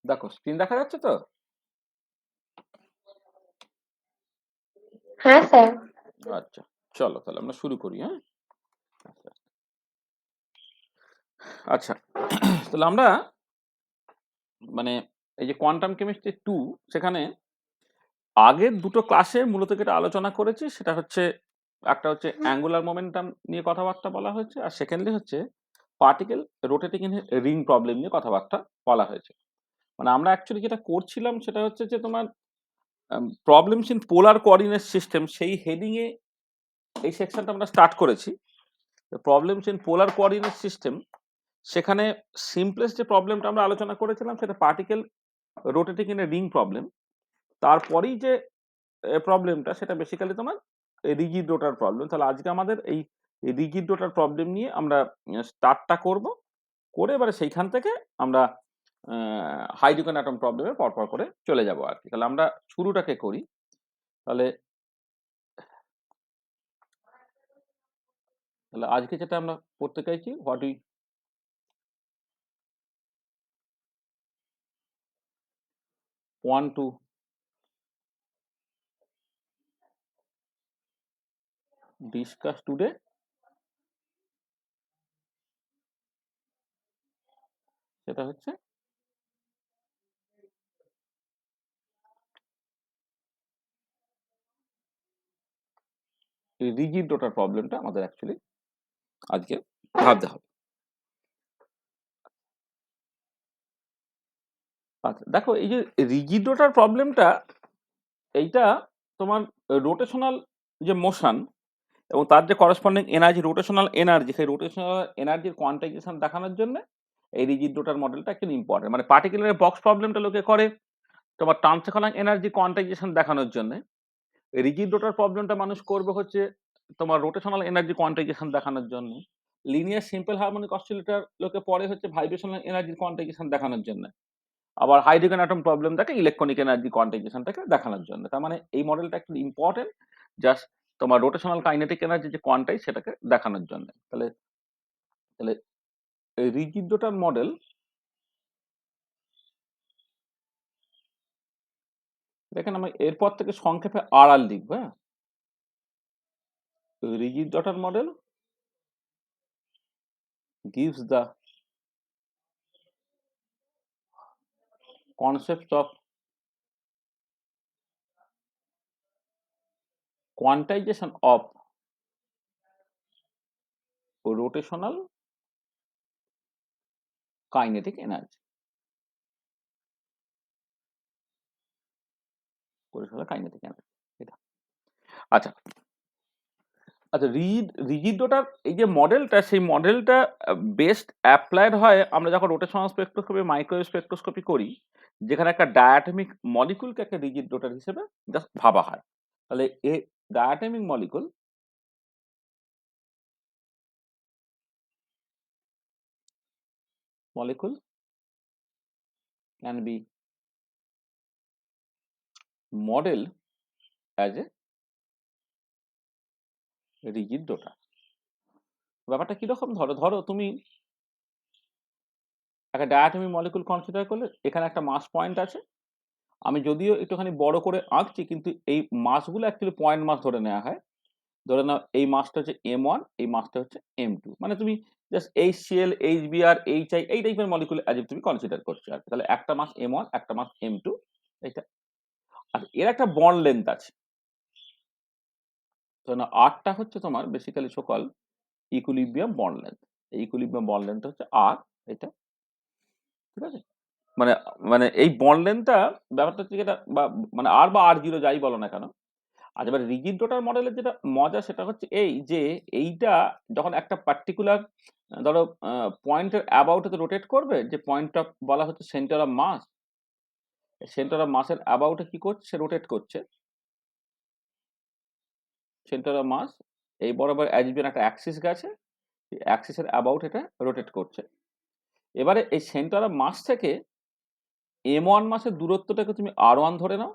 দেখো স্ক্রিন দেখা যাচ্ছে তো? হ্যাঁ স্যার। আচ্ছা, চলো তাহলে আমরা শুরু করি। হ্যাঁ, আচ্ছা। তাহলে আমরা মানে এই যে কোয়ান্টাম কেমিস্ট্রি 2, সেখানে আগের দুটো ক্লাসে মূলত যেটা আলোচনা করেছি সেটা হচ্ছে, একটা হচ্ছে অ্যাঙ্গুলার মোমেন্টাম নিয়ে কথাবার্তা বলা হয়েছে, আর সেকেন্ডলি হচ্ছে particle rotating in ring problem নিয়ে কথাবার্তা বলা হয়েছে। মানে আমরা অ্যাকচুয়ালি যেটা করছিলাম সেটা হচ্ছে যে তোমার problems in polar coordinate system, সেই হেডিং এ এই সেকশনটা আমরা স্টার্ট করেছি। Problems in polar coordinate system, সেখানে সিম্পলেস্ট যে প্রবলেমটা আমরা আলোচনা করেছিলাম সেটা particle rotating in a ring problem. তারপরেই যে প্রবলেমটা সেটা বেসিক্যালি তোমার রিজিড রোটার প্রবলেম। তাহলে আজকে আমাদের এই রিজিড রোটার প্রবলেম নিয়ে আমরা স্টার্টটা করব, করে এবারে সেইখান থেকে আমরা হাইড্রোজেন অ্যাটম প্রবলেমে পরপর করে চলে যাব আর কি। তাহলে আমরা শুরুটাকে করি। তাহলে তাহলে আজকে যেটা আমরা করতে চাইছি, what we want to discuss today, সেটা হচ্ছে এই রিজিড রোটার প্রবলেমটা আমাদের অ্যাকচুয়ালি আজকে ভাবতে হবে। আচ্ছা দেখো, এই যে রিজিড রোটার প্রবলেমটা, এইটা তোমার রোটেশনাল যে মোশন এবং তার যে করসপন্ডিং এনার্জি, রোটেশনাল এনার্জি, সেই রোটেশনাল এনার্জির কোয়ান্টাইজেশন দেখানোর জন্য এই রিজিড রোটার মডেলটা একটু ইম্পর্টেন্ট। মানে পার্টিকুলার বক্স প্রবলেমটা লোকে করে তোমার ট্রান্সেকশনাল এনার্জি কোয়ান্টাইজেশন দেখানোর জন্য। রিজিড রোটার প্রবলেমটা মানুষ করবে হচ্ছে তোমার রোটেশনাল এনার্জি কোয়ান্টাইজেশন দেখানোর জন্য। লিনিয়ার সিম্পল হারমোনিক অসিলেটর লোকে পড়ে হচ্ছে ভাইব্রেশনাল এনার্জির কোয়ান্টাইজেশন দেখানোর জন্য। আবার হাইড্রোজেন অ্যাটম প্রবলেম দেখে ইলেকট্রনিক এনার্জি কোয়ান্টাইজেশনটাকে দেখানোর জন্য। তার মানে এই মডেলটা একটু ইম্পর্টেন্ট, জাস্ট তোমার রোটেশনাল কাইনেটিক এনার্জি যে কোয়ান্টাইজ সেটাকে দেখানোর জন্য। তাহলে তাহলে এই রিজিড রোটার মডেল, দেখেন আমি এরপর থেকে সংক্ষেপে আর আর লিখবো। হ্যাঁ, rigid rotor model gives the concept of quantization of rotational kinetic energy, rotational kinetic energy এটা। আচ্ছা আচ্ছা, রিজিড রোটার এই যে মডেলটা, সেই মডেলটা বেস্ট অ্যাপ্লাইড হয় আমরা যখন রোটেশনাল স্পেকট্রোস্কোপি, মাইক্রোওয়েভ স্পেকট্রোস্কোপি করি, যেখানে একটা ডায়াটমিক মলিকুলকে একটা রিজিড রোটার হিসেবে জাস্ট ভাবা হয়। তাহলে এই diatomic molecule can be modeled as a rigid rotor। ব্যাপারটা কিরকম, ধরো ধরো তুমি একটা ডায়াটমিক মলিকুল কনসিডার করলে, এখানে একটা মাস পয়েন্ট আছে। আমি যদিও একটুখানি বড় করে আঁকছি, কিন্তু এই মাসগুলো অ্যাকচুয়ালি পয়েন্ট মাস ধরে নেওয়া হয়। ধরে নাও এই মাসটা হচ্ছে M1, এই মাসটা হচ্ছে M2। মানে তুমি জাস্ট HCl, HBr, HI এই টাইপের মলিকুল অ্যাজ তুমি কনসিডার করছো আর কি। তাহলে একটা মাস M1, একটা মাস M2, এইটা। আর এর একটা বন্ড লেন্থ আছে। তো না, আরটা হচ্ছে তোমার বেসিক্যালি সকল ইকুইলিব্রিয়াম বন্ড লেন্থ। এই ইকুইলিব্রিয়াম বন্ড লেন্থ হচ্ছে আর, এটা। ঠিক আছে? মানে মানে এই বন্ড লেন্থটা, ব্যাপারটা হচ্ছে যেটা, বা মানে আর বা R0 যাই বলো না কেন। আর এবার রিজিড রোটার মডেলের যেটা মজা সেটা হচ্ছে এই যে, এইটা যখন একটা পার্টিকুলার ধরো পয়েন্টের অ্যাবাউটে রোটেট করবে, যে পয়েন্টটা বলা হচ্ছে centre of mass, centre of মাসের অ্যাবাউটে কি করছে, সে রোটেট করছে। সেন্টার অফ মাস এই বরাবর অ্যাজিবিয়ান একটা অ্যাক্সিস গেছে, এই অ্যাক্সিসের অ্যাবাউট এটা রোটেট করছে। এবারে এই সেন্টার অফ মাস থেকে M1 মাসের দূরত্বটাকে তুমি R1 ধরে নাও,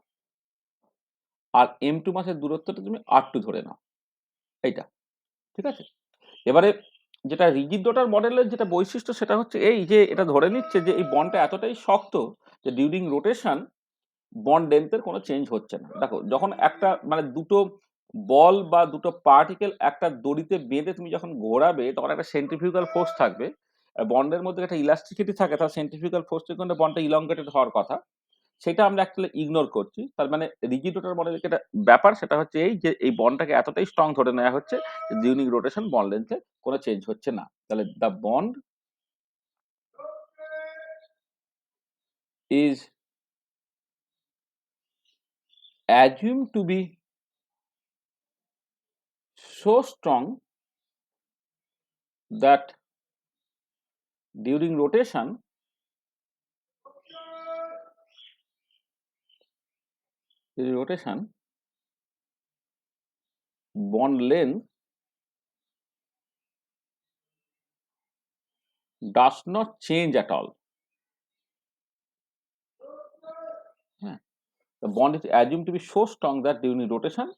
আর M2 মাসের দূরত্বটা তুমি R2 ধরে নাও, এইটা। ঠিক আছে? এবারে যেটা রিজিড রোটার মডেলের যেটা বৈশিষ্ট্য সেটা হচ্ছে এই যে, এটা ধরে নিচ্ছে যে এই বন্ডটা এতটাই শক্ত যে ডিউরিং রোটেশন বন্ড লেন্থের কোনো চেঞ্জ হচ্ছে না। দেখো যখন একটা মানে দুটো বল বা দুটো পার্টিকেল একটা দড়িতে বেঁধে তুমি যখন ঘোরাবে তখন একটা সেন্ট্রিফিউগাল ফোর্স থাকবে। বন্ডের মধ্যে একটা ইলাস্টিসিটি থাকে, তার সেন্ট্রিফিউগাল ফোর্সের জন্য বন্ডটা ইলংগেটেড হওয়ার কথা। সেটা আমরা অ্যাকচুয়ালি ইগনোর করছি। তার মানে রিজিড রোটার বন্ডের যেটা ব্যাপার সেটা হচ্ছে এই যে এই বন্ডটাকে এতটাই স্ট্রং ধরে নেওয়া হচ্ছে যে ডিউরিং রোটেশন বন্ড লেন্থে কোনো চেঞ্জ হচ্ছে না। তাহলে the bond is assumed to be so strong that during rotation bond length does not change at all. Yeah. The bond is assumed to be so strong that during rotation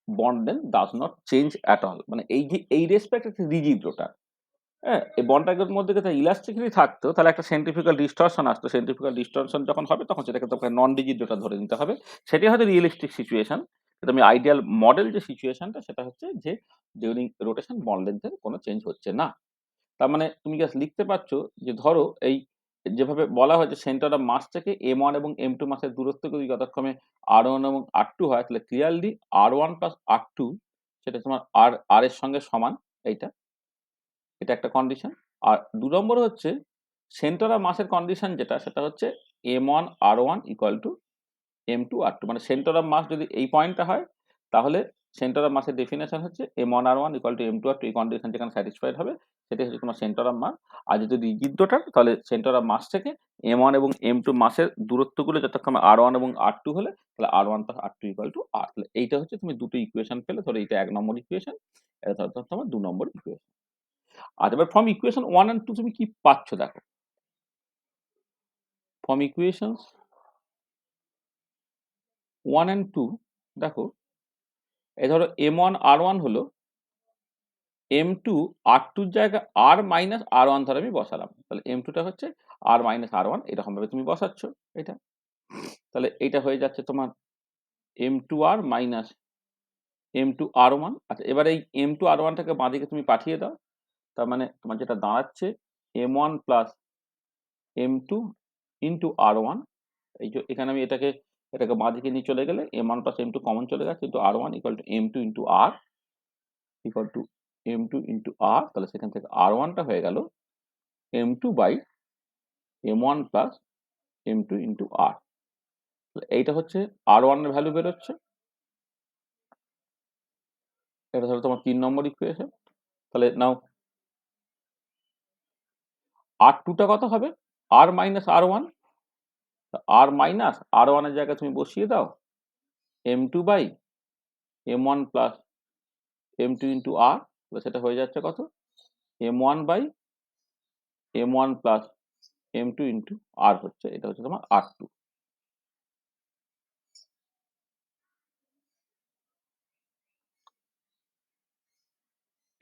bond length does not change at all. মানে এই যে এই respect একটা rigid রোটার, হ্যাঁ, এই বন্ডটার মধ্যে যদি elasticity থাকতো তাহলে একটা সেন্ট্রিফিউগাল ডিস্টরশন আসতো। সেন্ট্রিফিউগাল ডিস্টরশন যখন হবে তখন সেটাকে তোমাকে নন রিজিড রোটার ধরে নিতে হবে। সেটাই হয়তো রিয়েলিস্টিক সিচুয়েশন। কিন্তু আমি আইডিয়াল মডেল যে সিচুয়েশনটা সেটা হচ্ছে যে ডিউরিং রোটেশন বন্ড লেন্থের কোনো চেঞ্জ হচ্ছে না। তার মানে তুমি জাস্ট লিখতে পারছো যে ধরো এই যেভাবে বলা হয় যে সেন্টার অফ মাস থেকে M1 এবং M2 মাসের দূরত্ব যদি যথাক্রমে R1 এবং R2 হয় তাহলে ক্লিয়ারলি R1 প্লাস R2 সেটা তোমার আর এর সঙ্গে সমান। এইটা এটা একটা কন্ডিশন। আর ২ নম্বর হচ্ছে সেন্টার অফ মাসের কন্ডিশন যেটা সেটা হচ্ছে M1 R1 equal to M2 R2। মানে সেন্টার অফ মাস যদি এই পয়েন্টটা হয় তাহলে সেন্টার অফ মাসের ডেফিনেশন হচ্ছে M1 R1 equal to M2 R2। এই কন্ডিশন যেখানে স্যাটিসফাইড হবে সেটাই হচ্ছে তোমার সেন্টার অফ মাস। আর যদি রিজিড রোটার তাহলে সেন্টার অফ মাস থেকে M1 এবং M2 মাসের দূরত্বগুলো যতক্ষণ R1 এবং R2 হলে তাহলে R1 plus R2 equal to R। তাহলে এইটা হচ্ছে তুমি দুটো ইকুয়েশন পেলে। ধরো এইটা ১ নম্বর ইকুয়েশন, এটা ধরো তোমার ২ নম্বর ইকুয়েশন। আর এবার ফ্রম ইকুয়েশন 1 and 2 তুমি কি পাচ্ছ দেখো। ফ্রম ইকুয়েশনস 1 and 2 দেখো, এই ধরো M1 R1 হলো M2 R2 র জায়গায় R মাইনাস R1 ধরে আমি বসালাম। তাহলে M2 টা হচ্ছে R মাইনাস R1 এরকম ভাবে তুমি বসাচ্ছ এটা। তাহলে এইটা হয়ে যাচ্ছে তোমার M2R মাইনাস M2R1। আচ্ছা এবার এই M2R1 টাকে বাঁদিকে তুমি পাঠিয়ে দাও। তার মানে তোমার যেটা দাঁড়াচ্ছে M1 plus M2 into R1। এই যে এখানে আমি এটাকে বাঁদিকে নিয়ে চলে গেলে M1 প্লাস M2 কমন চলে গেছে into R1 equal to M2 into R equal to M2 into R। তাহলে সেখান থেকে R1 টা হয়ে গেল M2 by M1 plus M2 into R। এইটা হচ্ছে R1 এর ভ্যালু বেরোচ্ছে। এটা হলো তোমার ৩ নম্বর ইকুয়েশন। তাহলে নাও R2 টা কত হবে? R minus R1। R minus R1 এর জায়গায় তুমি বসিয়ে দাও M2 by M1 plus M2 into R। সেটা হয়ে যাচ্ছে কত? M1 by M1 plus M2 into R হচ্ছে, এটা হচ্ছে তোমার R2।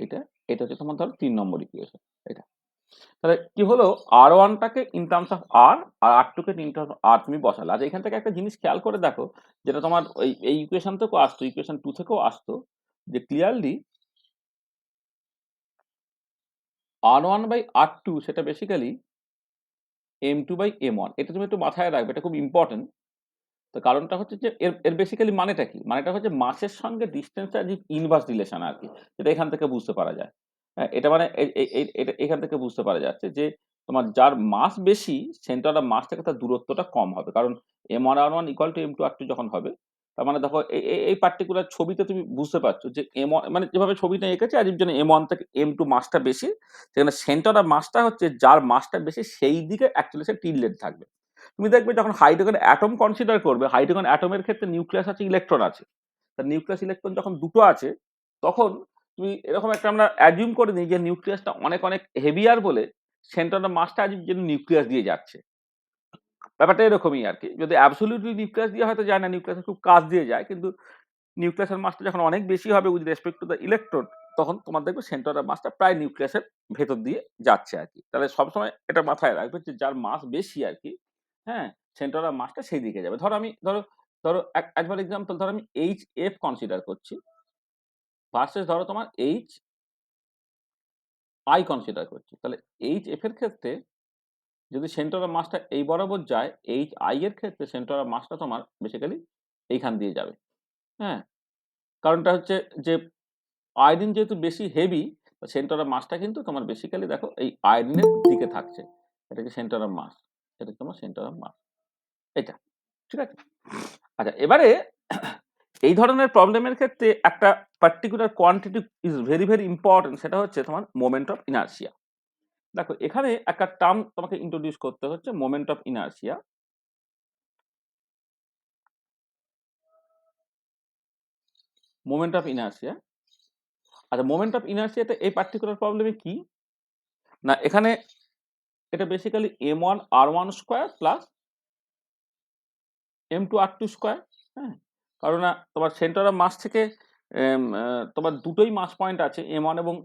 এটা এটা হচ্ছে তোমার ধরো ৩ নম্বর ইকুয়েশন। এটা তাহলে কি হলো, R1 টাকে ইন টার্মস অফ R আর R2 কে ইন টার্মস অফ R তুমি বসালে। আচ্ছা এখান থেকে একটা জিনিস খেয়াল করে দেখো, যেটা তোমার এই ইকুয়েশন থেকেও আসতো, ইকুয়েশন 2 থেকেও আসতো, যে ক্লিয়ারলি R1 বাই R2 সেটা বেসিক্যালি M2 বাই M1। এটা তুমি একটু মাথায় রাখবে, এটা খুব ইম্পর্টেন্ট। তো কারণটা হচ্ছে যে এর বেসিক্যালি মানেটা কি? মানেটা হচ্ছে মাসের সঙ্গে ডিসটেন্সটা যে ইনভার্স রিলেশন আরকি। যেটা এখান থেকে বুঝতে পারা যায়। হ্যাঁ? এটা মানে এটা এখান থেকে বুঝতে পারা যাচ্ছে যে তোমার যার মাস বেশি সেন্টার অফ মাস থেকে তার দূরত্বটা কম হবে। কারণ M1 R1 equal to M2 R2 যখন হবে, তার মানে দেখো এই পার্টিকুলার ছবিতে তুমি বুঝতে পারছো যে M1 মানে যেভাবে ছবিটা এঁকেছে as if যেন M1 থেকে M2 মাসটা বেশি, সেখানে সেন্টার অফ মাসটা হচ্ছে যার মাসটা বেশি সেই দিকে অ্যাকচুয়ালি সে টিল্টেড থাকবে। তুমি দেখবে যখন হাইড্রোজেন অ্যাটম কনসিডার করবে, হাইড্রোজেন অ্যাটমের ক্ষেত্রে নিউক্লিয়াস আছে, ইলেকট্রন আছে। তা নিউক্লিয়াস ইলেকট্রন যখন দুটো আছে তখন তুমি এরকম একটা আমরা অ্যাজিউম করে নিই যে নিউক্লিয়াসটা অনেক অনেক হেভিয়ার বলে সেন্টার অফ মাসটা আজ যেন নিউক্লিয়াস দিয়ে যাচ্ছে। ব্যাপারটা এরকমই আরকি। যদি অ্যাবসোলিউটলি নিউক্লিয়াস দিয়ে হয়তো যায় না, নিউক্লিয়াসের খুব কাছ দিয়ে যায়। কিন্তু নিউক্লিয়াসের মাসটা যখন অনেক বেশি হবে with respect to the electron, তখন তোমার দেখবে সেন্টার অফ মাসটা প্রায় নিউক্লিয়াসের ভেতর দিয়ে যাচ্ছে আরকি। তাহলে সবসময় এটা মাথায় রাখবে যে যার মাস বেশি আরকি, হ্যাঁ? সেন্টার অফ মাসটা সেই দিকে যাবে। ধরো একবার এক্সাম্পল, ধরো আমি এইচ এফ কনসিডার করছি ভার্সেস ধরো তোমার এইচ আই কনসিডার করছি। তাহলে এইচ এফ এর ক্ষেত্রে যদি সেন্টার অফ মাসটা এই বরাবর যায়, এইচ আই এর ক্ষেত্রে সেন্টার অফ মাসটা তোমার বেসিক্যালি এইখান দিয়ে যাবে। হ্যাঁ, কারণটা হচ্ছে যে আয়োডিন যেহেতু বেশি হেভি, সেন্টার অফ মাসটা কিন্তু তোমার বেসিক্যালি দেখো এই আয়োডিনের দিকে থাকছে। এটা কি সেন্টার অফ মাস, এটা তোমার সেন্টার অফ মাস এটা, ঠিক আছে? আচ্ছা, এবারে এই ধরনের প্রবলেমের ক্ষেত্রে একটা particular quantity is very very important, সেটা হচ্ছে তোমার মোমেন্ট অফ ইনার্সিয়া। দেখো এখানে একটা টার্ম তোমাকে ইন্ট্রোডিউস করতে হচ্ছে, moment of inertia. Moment of inertia, আচ্ছা মোমেন্ট অফ ইনার্সিয়াতে এই পার্টিকুলার প্রবলেমে কি না, এখানে এটা basically m1r1 square plus m2r2 square. হ্যাঁ, কারণ তোমার সেন্টার অফ মাস থেকে তোমার দুটোই মাস পয়েন্ট আছে, m1 এবং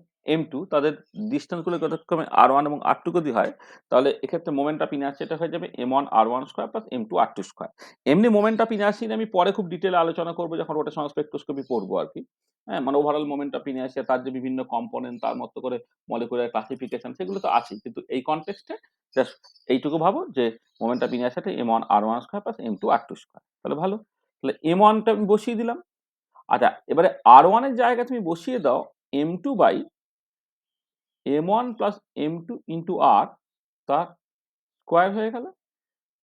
m2, তাদের ডিস্টেন্স গুলো যথাক্রমে r1 এবং r2 যদি হয়, তাহলে এক্ষেত্রে মোমেন্ট অফ ইনার্সিয়াটা হয়ে যাবে m1r1 square plus m2r2 square. এমনি মোমেন্ট অফ ইনার্সিয়া আমি পরে খুব ডিটেলে আলোচনা করবো যখন রোটেশনাল স্পেকট্রোস্কোপি পড়বো আর কি। হ্যাঁ, মানে ওভারঅল মোমেন্ট অফ ইনার্সিয়া, তার যে বিভিন্ন কম্পোনেন্ট, তার মতো করে মলিকুলার ক্লাসিফিকেশন, সেগুলো তো আছেই, কিন্তু এই কনটেক্সটে জাস্ট এইটুকু ভাবো যে মোমেন্ট অফ ইনার্সিয়াটা m1r1 square plus m2r2 square. তাহলে ভালো, তাহলে m1টা আমি বসিয়ে দিলাম। আচ্ছা, এবারে r1 এর জায়গায় তুমি বসিয়ে দাও m2 by m1 plus m2 into r, তার স্কোয়ার হয়ে গেল,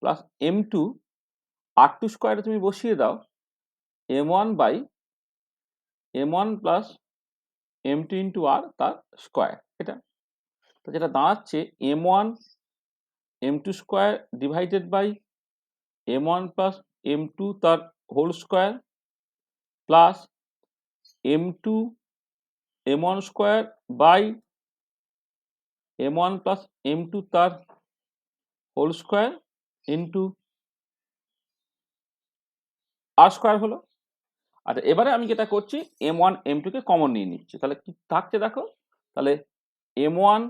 প্লাস m2 r2 স্কোয়ারে তুমি বসিয়ে দাও m1 by m1 plus m2 into r, তার স্কোয়ার। এটা তো যেটা দাঁড়াচ্ছে m1 m2 square divided by m1 plus m2 তার whole square plus m2 m1 square by m1 plus m2 তার whole square into r square হলো। আচ্ছা, এবারে আমি যেটা করছি m1 m2 কে কমন নিয়ে নিচ্ছি, তাহলে কি থাকছে দেখো, তাহলে m1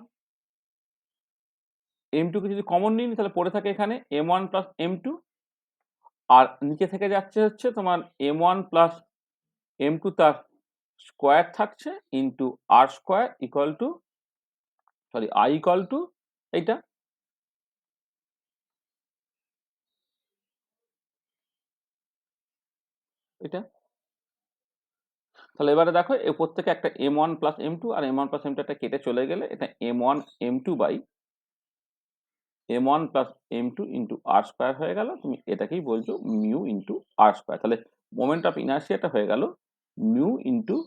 m2 কে যদি কমন নিই তাহলে পড়ে থাকে এখানে m1 প্লাস m2, আর নিচে থেকে যাচ্ছে হচ্ছে তোমার m1 প্লাস m2 তার স্কোয়ার থাকছে into r square equal to, sorry I equal to এইটা। এটা তাহলে এবারে দেখো এরপর থেকে একটা m1 প্লাস m2 আর m1 প্লাস m2 একটা কেটে চলে গেলে এটা m1 m2 by m1 plus m2 into r square হয়ে গেল। তুমি এটাকেই বলছো মিউ ইন্টু আর স্কোয়ার। তাহলে মোমেন্ট অফ ইনার্সিয়াটা হয়ে গেল মিউ ইন্টু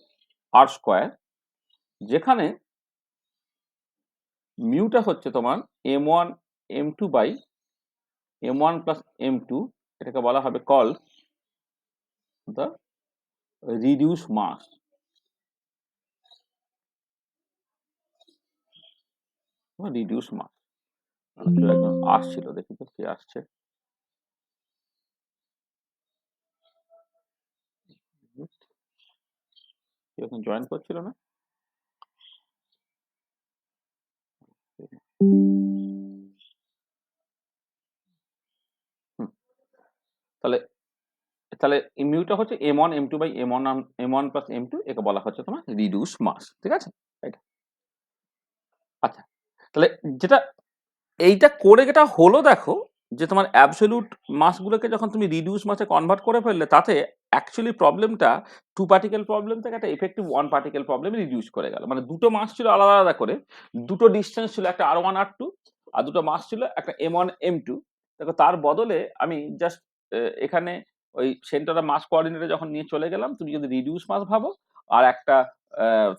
আর স্কোয়ার, যেখানে মিউটা হচ্ছে তোমার m1 m2 by m1 plus m2, এটাকে বলা হবে call the reduce mass. Reduce mass একজন আসছিল, দেখি তো কে আসছে। এখন জয়েন করছিল না, তাহলে তাহলে মিউটা হচ্ছে m1 m2 by m1 plus m2, একে বলা হচ্ছে তোমার রিডিউস মাস, ঠিক আছে? এটা আচ্ছা, তাহলে যেটা এইটা করে যেটা হলো দেখো, যে তোমার অ্যাবসলিউট মাসগুলোকে যখন তুমি রিডিউস মাসে কনভার্ট করে ফেললে, তাতে অ্যাকচুয়ালি প্রবলেমটা টু পার্টিকেল প্রবলেম থেকে একটা এফেক্টিভ ওয়ান পার্টিকেল প্রবলেমে রিডিউস করে গেল। মানে দুটো মাস ছিল আলাদা আলাদা করে, দুটো ডিস্টেন্স ছিল, একটা আর1 আর2, আর দুটো মাস ছিল একটা m1 m2। দেখো তার বদলে আমি জাস্ট এখানে ওই সেন্টার মাস কোঅর্ডিনেটে যখন নিয়ে চলে গেলাম, তুমি যদি রিডিউস মাস ভাবো, আর একটা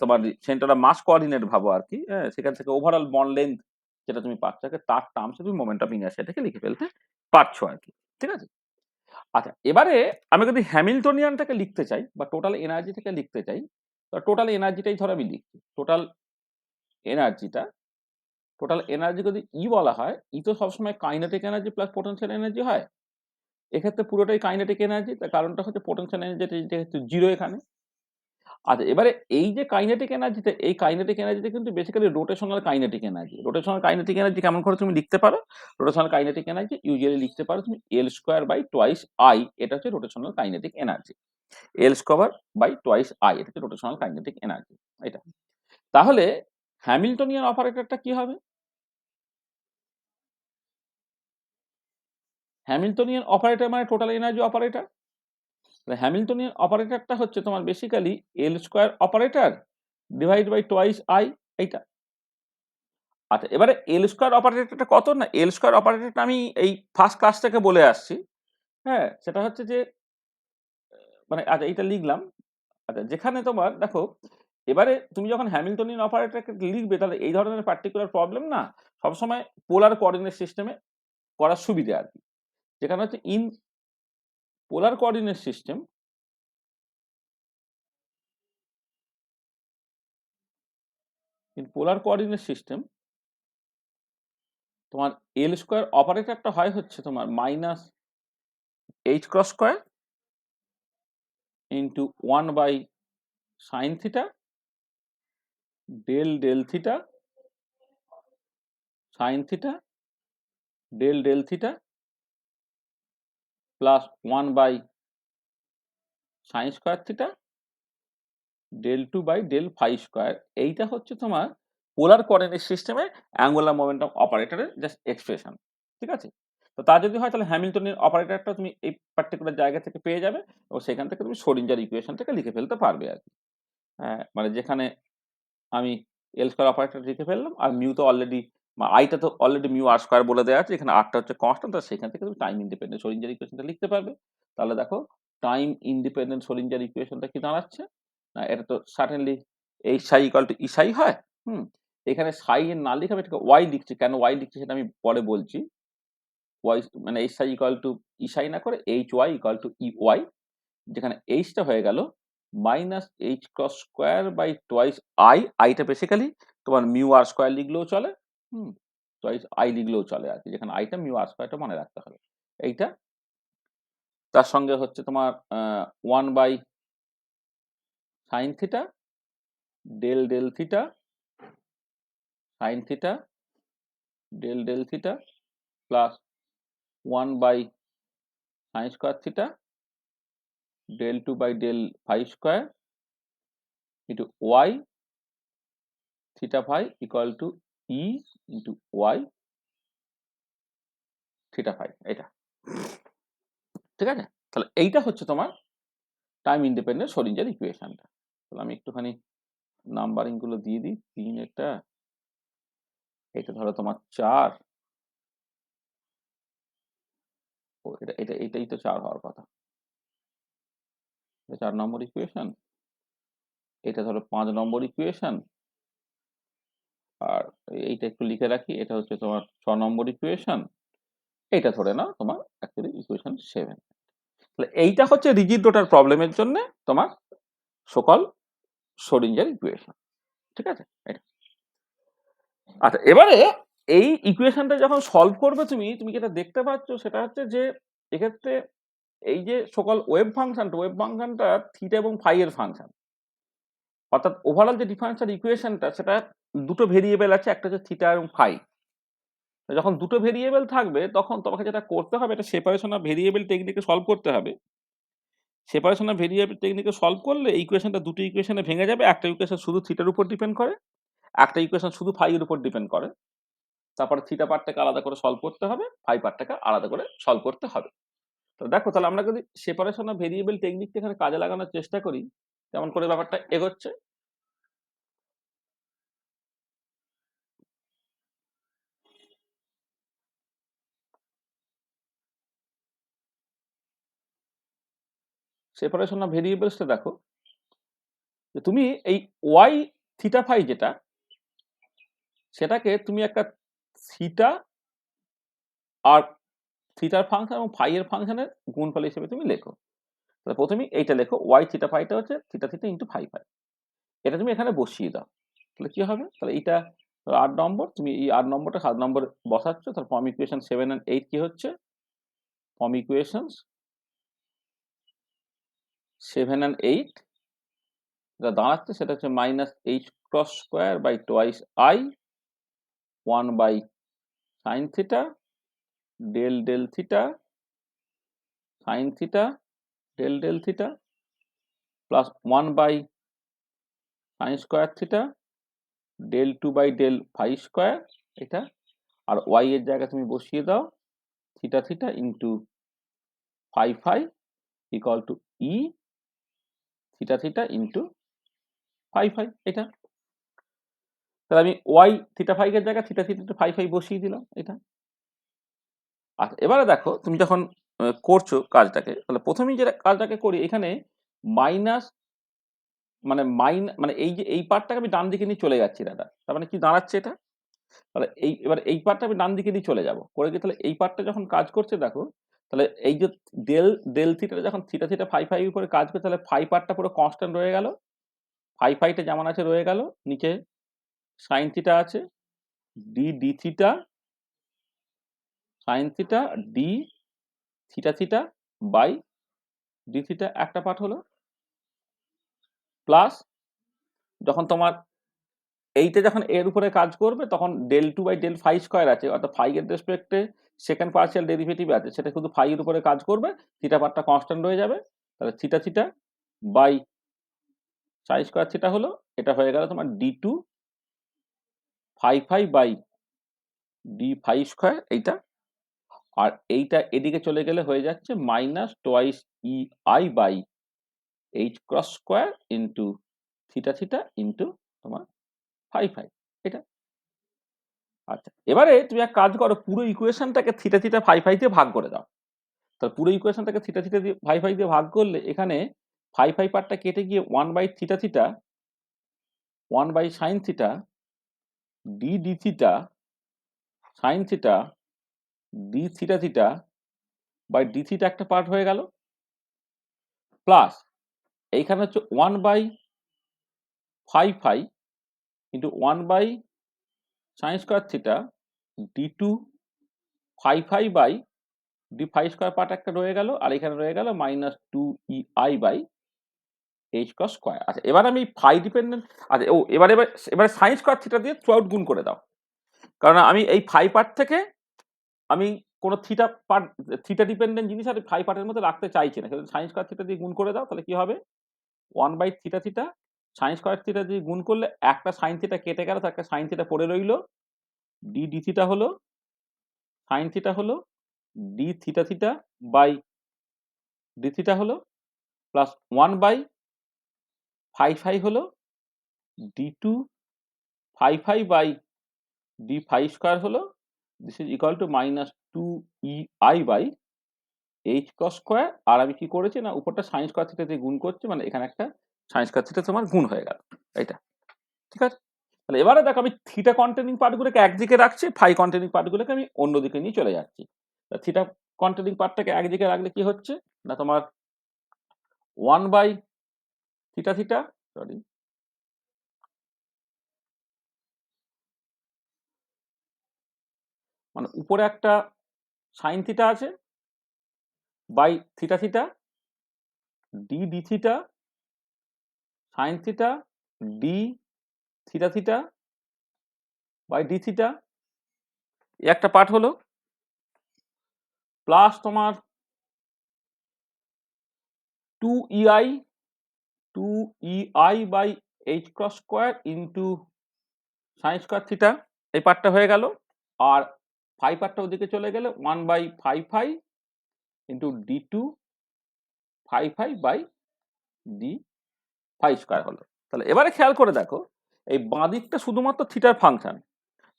তোমার সেন্টার মাস কোঅর্ডিনেট ভাবো আর কি, সেখান থেকে ওভারঅল বন্ড লেন্থ যেটা তুমি পাচ্ছ, তার টার্মসে তুমি মোমেন্ট অফ ইনার্সিয়াটাকে লিখে ফেলতে পারছো আর কি, ঠিক আছে? আচ্ছা, এবারে আমি যদি হ্যামিল্টনিয়ানটাকে লিখতে চাই বা টোটাল এনার্জিটাকে লিখতে চাই, টোটাল এনার্জিটাই ধর আমি লিখছি। এনার্জিটা টোটাল এনার্জি যদি ই বলা হয়, ই তো সবসময় kinetic energy plus potential energy হয়। এক্ষেত্রে পুরোটাই কাইনেটিক এনার্জি, তার কারণটা হচ্ছে পোটেনশিয়াল এনার্জি যেহেতু জিরো এখানে। আচ্ছা, এবারে এই যে কাইনেটিক এনার্জিতে, এই কাইনেটিক এনার্জিতে কিন্তু basically rotational kinetic energy. Rotational kinetic energy কেমন করে তুমি লিখতে পারো? রোটেশনাল কাইনেটিক এনার্জি ইউজুয়ালি লিখতে পারো তুমি L square by twice I, এটা হচ্ছে rotational kinetic energy. L square by twice I, এটা হচ্ছে রোটেশনাল কাইনেটিক এনার্জি। এটা। তাহলে হ্যামিল্টনিয়ান অপারেটরটা কি হবে? হ্যামিল্টনিয়ান অপারেটর মানে টোটাল এনার্জি অপারেটর। হ্যামিল্টনিয়ান অপারেটরটা হচ্ছে তোমার basically L square operator divide by twice I, এইটা। আচ্ছা, এবারে এল স্কয়ার অপারেটরটা কত না, এল স্কয়ার অপারেটরটা আমি এই ফার্স্ট ক্লাস থেকে বলে আসছি। হ্যাঁ, সেটা হচ্ছে যে মানে আচ্ছা এইটা লিখলাম। আচ্ছা, যেখানে তোমার দেখো এবারে তুমি যখন হ্যামিল্টনিয়ান অপারেটরকে লিখবে তাহলে এই ধরনের পার্টিকুলার প্রবলেম না সবসময় পোলার কোঅর্ডিনেট সিস্টেমে করার সুবিধে আর কি। যেখানে হচ্ছে ইন পোলার কোঅর্ডিনেট সিস্টেম, তোমার এল স্কয়ার অপারেটরটা হয় হচ্ছে তোমার minus h cross square into 1 by sine theta del del theta sine theta del del theta plus 1 by sine square theta del 2 by del phi square. এইটা হচ্ছে তোমার polar coordinate সিস্টেমে angular momentum অপারেটরের just expression. ঠিক আছে? তো তা যদি হয় তাহলে হ্যামিল্টনের অপারেটরটা তুমি এই পার্টিকুলার জায়গা থেকে পেয়ে যাবে এবং সেখান থেকে তুমি শ্রোডিঞ্জার ইকুয়েশনটাকে লিখে ফেলতে পারবে আর কি। হ্যাঁ, মানে যেখানে আমি এল স্কয়ার অপারেটর লিখে ফেললাম আর মিউ তো অলরেডি আইটা তো অলরেডি মিউ আর স্কয়ার বলে দেওয়া আছে, এখানে আরটা হচ্ছে কনস্ট্যান্ট, তো সেখান থেকে তুমি টাইম ইন্ডিপেন্ডেন্ট শ্রোডিঞ্জার ইকুয়েশনটা লিখতে পারবে। তাহলে দেখো টাইম ইন্ডিপেন্ডেন্ট শ্রোডিঞ্জার ইকুয়েশনটা কি দাঁড়াচ্ছে না, এটা তো certainly H psi equal to E psi হয়। হুম, এখানে সাই এর না লিখে আমি এটাকে ওয়াই লিখছি, কেন ওয়াই লিখছি সেটা আমি পরে বলছি। ওয়াই মানে H psi equal to E psi না করে H Y equal to E Y, যেখানে এইচটা হয়ে গেল minus h cross square by twice I. আইটা বেসিক্যালি তোমার মিউ আর স্কোয়ার লিখলেও চলে, হুম, টোয়াইস আই লিখলেও চলে আর কি, যেখানে আইটা মিউ আর স্কোয়ারটা মনে রাখতে হবে। এইটা তার সঙ্গে হচ্ছে তোমার 1 by sine theta del del theta sine theta del del theta plus 1 by sine square theta del 2 by del phi square into Y theta phi equal to E into Y theta phi. এটা ঠিক আছে? তাহলে এইটা হচ্ছে তোমার time independent Schrodinger ইকুয়েশনটা। তাহলে আমি একটুখানি নাম্বারিং গুলো দিয়ে দিই। 3 এটা, এটা ধরো তোমার 4, ও এটা এটা এটাই তো 4 হওয়ার কথা। এটা 4 নম্বর ইকুয়েশন, এটা ধরো 5 নম্বর ইকুয়েশন, আর এইটা একটু লিখে রাখি, এটা হচ্ছে তোমার 6 নম্বর ইকুয়েশন, এইটা ধরে নাও তোমার অ্যাকচুয়ালি ইকুয়েশন 7। তাহলে এইটা হচ্ছে রিজিড রোটার প্রবলেমের জন্য তোমার সকল শ্রোডিঞ্জার ইকুয়েশন। ঠিক আছে? এটা আচ্ছা, এবারে এই ইকুয়েশনটা যখন সলভ করবে তুমি তুমি যেটা দেখতে পাচ্ছ সেটা হচ্ছে যে এক্ষেত্রে এই যে সকল ওয়েভ ফাংশনটা থিটা এবং ফাই এর ফাংশন, অর্থাৎ ওভারঅল যে ডিফারেন্সিয়াল ইকুয়েশনটা সেটা দুটো ভেরিয়েবল আছে, একটা হচ্ছে থিটা এবং ফাই। যখন দুটো ভেরিয়েবল থাকবে তখন তোমাকে যেটা করতে হবে এটা সেপারেশন অফ ভেরিয়েবল টেকনিকে সলভ করতে হবে। সেপারেশন অফ ভেরিয়েবল টেকনিকে সলভ করলে এই ইকুয়েশনটা দুটো ইকুয়েশনে ভেঙে যাবে, একটা ইকুয়েশন শুধু থিটার উপর ডিপেন্ড করে, একটা ইকুয়েশন শুধু ফাই এর উপর ডিপেন্ড করে। তারপরে থিটা পার্টটাকে আলাদা করে সলভ করতে হবে, ফাই পার্টটাকে আলাদা করে সলভ করতে হবে। তো দেখো তাহলে আমরা যদি সেপারেশন অফ ভেরিয়েবল টেকনিকটা এখানে কাজে লাগানোর চেষ্টা করি, কেমন করে ব্যাপারটা এগোচ্ছে। সেপারেশন অফ ভেরিয়েবলসটা দেখো যে তুমি এই ওয়াই থিটা ফাই যেটা, সেটাকে তুমি একটা থিটা আর থিটার ফাংশন এবং ফাই এর ফাংশনের গুণফল হিসেবে তুমি লেখো। তাহলে প্রথমে এইটা লেখো, ওয়াই থিটা ফাইটা হচ্ছে theta theta into phi phi, এটা তুমি এখানে বসিয়ে দাও। তাহলে কি হবে, তাহলে এইটা 8 নম্বর, তুমি এই 8 নম্বরটা 7 নম্বর বসাচ্ছ। তাহলে ফর্ম ইকুয়েশন 7 and 8 কি হচ্ছে, ফর্ম ইকুয়েশন 7 and 8 যেটা দাঁড়াচ্ছে সেটা হচ্ছে minus h cross square by twice I 1 by sine theta del del theta sine theta del del theta plus 1 by sine square theta del 2 by del phi square এটা, আর Y এর জায়গায় তুমি বসিয়ে দাও theta theta into phi phi equal to E theta theta into phi phi এটা। তাহলে আমি ওয়াই থিটা ফাই এর জায়গায় থিটা থিটা ফাই ফাই বসিয়ে দিলাম এটা। আচ্ছা এবারে দেখো তুমি যখন করছো কাজটাকে, তাহলে প্রথমেই যে কাজটাকে করি এখানে মাইনাস মানে এই যে এই পার্টটাকে আমি ডান দিকে নিয়ে চলে যাচ্ছি দাদা, তার মানে কি দাঁড়াচ্ছে এটা, তাহলে এবার এই পার্টটা আমি ডান দিকে নিয়ে চলে যাব করে গিয়ে তাহলে এই পার্টটা যখন কাজ করছে দেখো, তাহলে এই যে ডেল ডেল থিটা যখন থিটা থিটা ফাই ফাই উপরে কাজ করে তাহলে ফাই পার্টটা পুরো কনস্ট্যান্ট রয়ে গেল, ফাই ফাইটা যেমন আছে রয়ে গেল, নিচে সাইন থিটা আছে d D theta sine theta D theta theta by D theta একটা পার্ট হলো, প্লাস যখন তোমার এইটা যখন এর উপরে কাজ করবে তখন del two by del phi square আছে, অর্থাৎ ফাই এর রেসপেক্টে সেকেন্ড পার্সিয়াল ডেরিভেটিভ আছে, সেটা শুধু ফাই এর উপরে কাজ করবে, থিটা পার্টটা কনস্ট্যান্ট রয়ে যাবে, তাহলে theta theta by sine square theta হলো, এটা হয়ে গেল তোমার d two phi phi by D phi square এইটা, আর এইটা এদিকে চলে গেলে হয়ে যাচ্ছে minus twice E I by H cross square into theta theta into তোমার ফাই ফাই এটা। আচ্ছা এবারে তুমি এক কাজ করো, পুরো ইকুয়েশনটাকে থিটা থিটা ফাই ফাই দিয়ে ভাগ করে দাও, তাহলে পুরো ইকুয়েশনটাকে থিটা থিটা দিয়ে ফাই ফাই দিয়ে ভাগ করলে এখানে ফাই ফাই পার্টটা কেটে গিয়ে 1 by theta theta 1 by sine theta D D theta sine theta D theta theta by D theta একটা পার্ট হয়ে গেল, প্লাস এইখানে হচ্ছে 1 by phi phi into 1 by sine square theta d two phi phi by D phi square part একটা রয়ে গেল, আর এখানে রয়ে গেল minus two E I by H cross square. আচ্ছা এবার আমি ফাই ডিপেন্ডেন্ট, আচ্ছা ও এবার এবার এবার সাইন স্কোয়ার থিটা দিয়ে থ্রু আউট গুণ করে দাও, কারণ আমি এই ফাই পার্ট থেকে আমি কোনো থিটা পার্ট থিটা ডিপেন্ডেন্ট জিনিস আর ফাই পার্টের মধ্যে রাখতে চাইছি না, সাইন স্কোয়ার থিটা দিয়ে গুণ করে দাও, তাহলে কি হবে 1 by theta theta sine square theta দিয়ে গুণ করলে একটা সাইন থিটা কেটে গেল, তার একটা সাইন থিটা পড়ে রইল, ডি ডি থিটা হলো সাইন থিটা হলো D theta theta by D theta হলো, প্লাস 1 বাই ফাই ফাই হলো D two phi phi by D phi square হলো, this is equal to minus two E I by H cross square, আর আমি কি করেছি না উপরটা সাইন স্কোয়ার থিটা দিয়ে গুণ করছি, মানে এখানে একটা সাইন স্কোয়ার থিটা তোমার গুণ হয়ে গেল এইটা, ঠিক আছে। তাহলে এবারে দেখো আমি থিটা কন্টেনিং পার্টগুলোকে একদিকে রাখছি, ফাই কন্টেনিং পার্টগুলোকে আমি অন্যদিকে নিয়ে চলে যাচ্ছি। থিটা কন্টেনিং পার্টটাকে একদিকে রাখলে কি হচ্ছে না তোমার 1 বাই থিটা থিটা সরি মানে উপরে একটা সাইন থিটা আছে by theta theta D D theta sine theta D theta theta by D theta একটা পার্ট হলো, প্লাস তোমার 2 ei 2 ei by H cross square into sine square theta এই পার্টটা হয়ে গেল, আর ফাই পার্টটা ওদিকে চলে গেলে 1 by phi phi into d two phi phi by D phi square হলো। তাহলে এবারে খেয়াল করে দেখো এই বাঁ দিকটা শুধুমাত্র থিটার ফাংশন,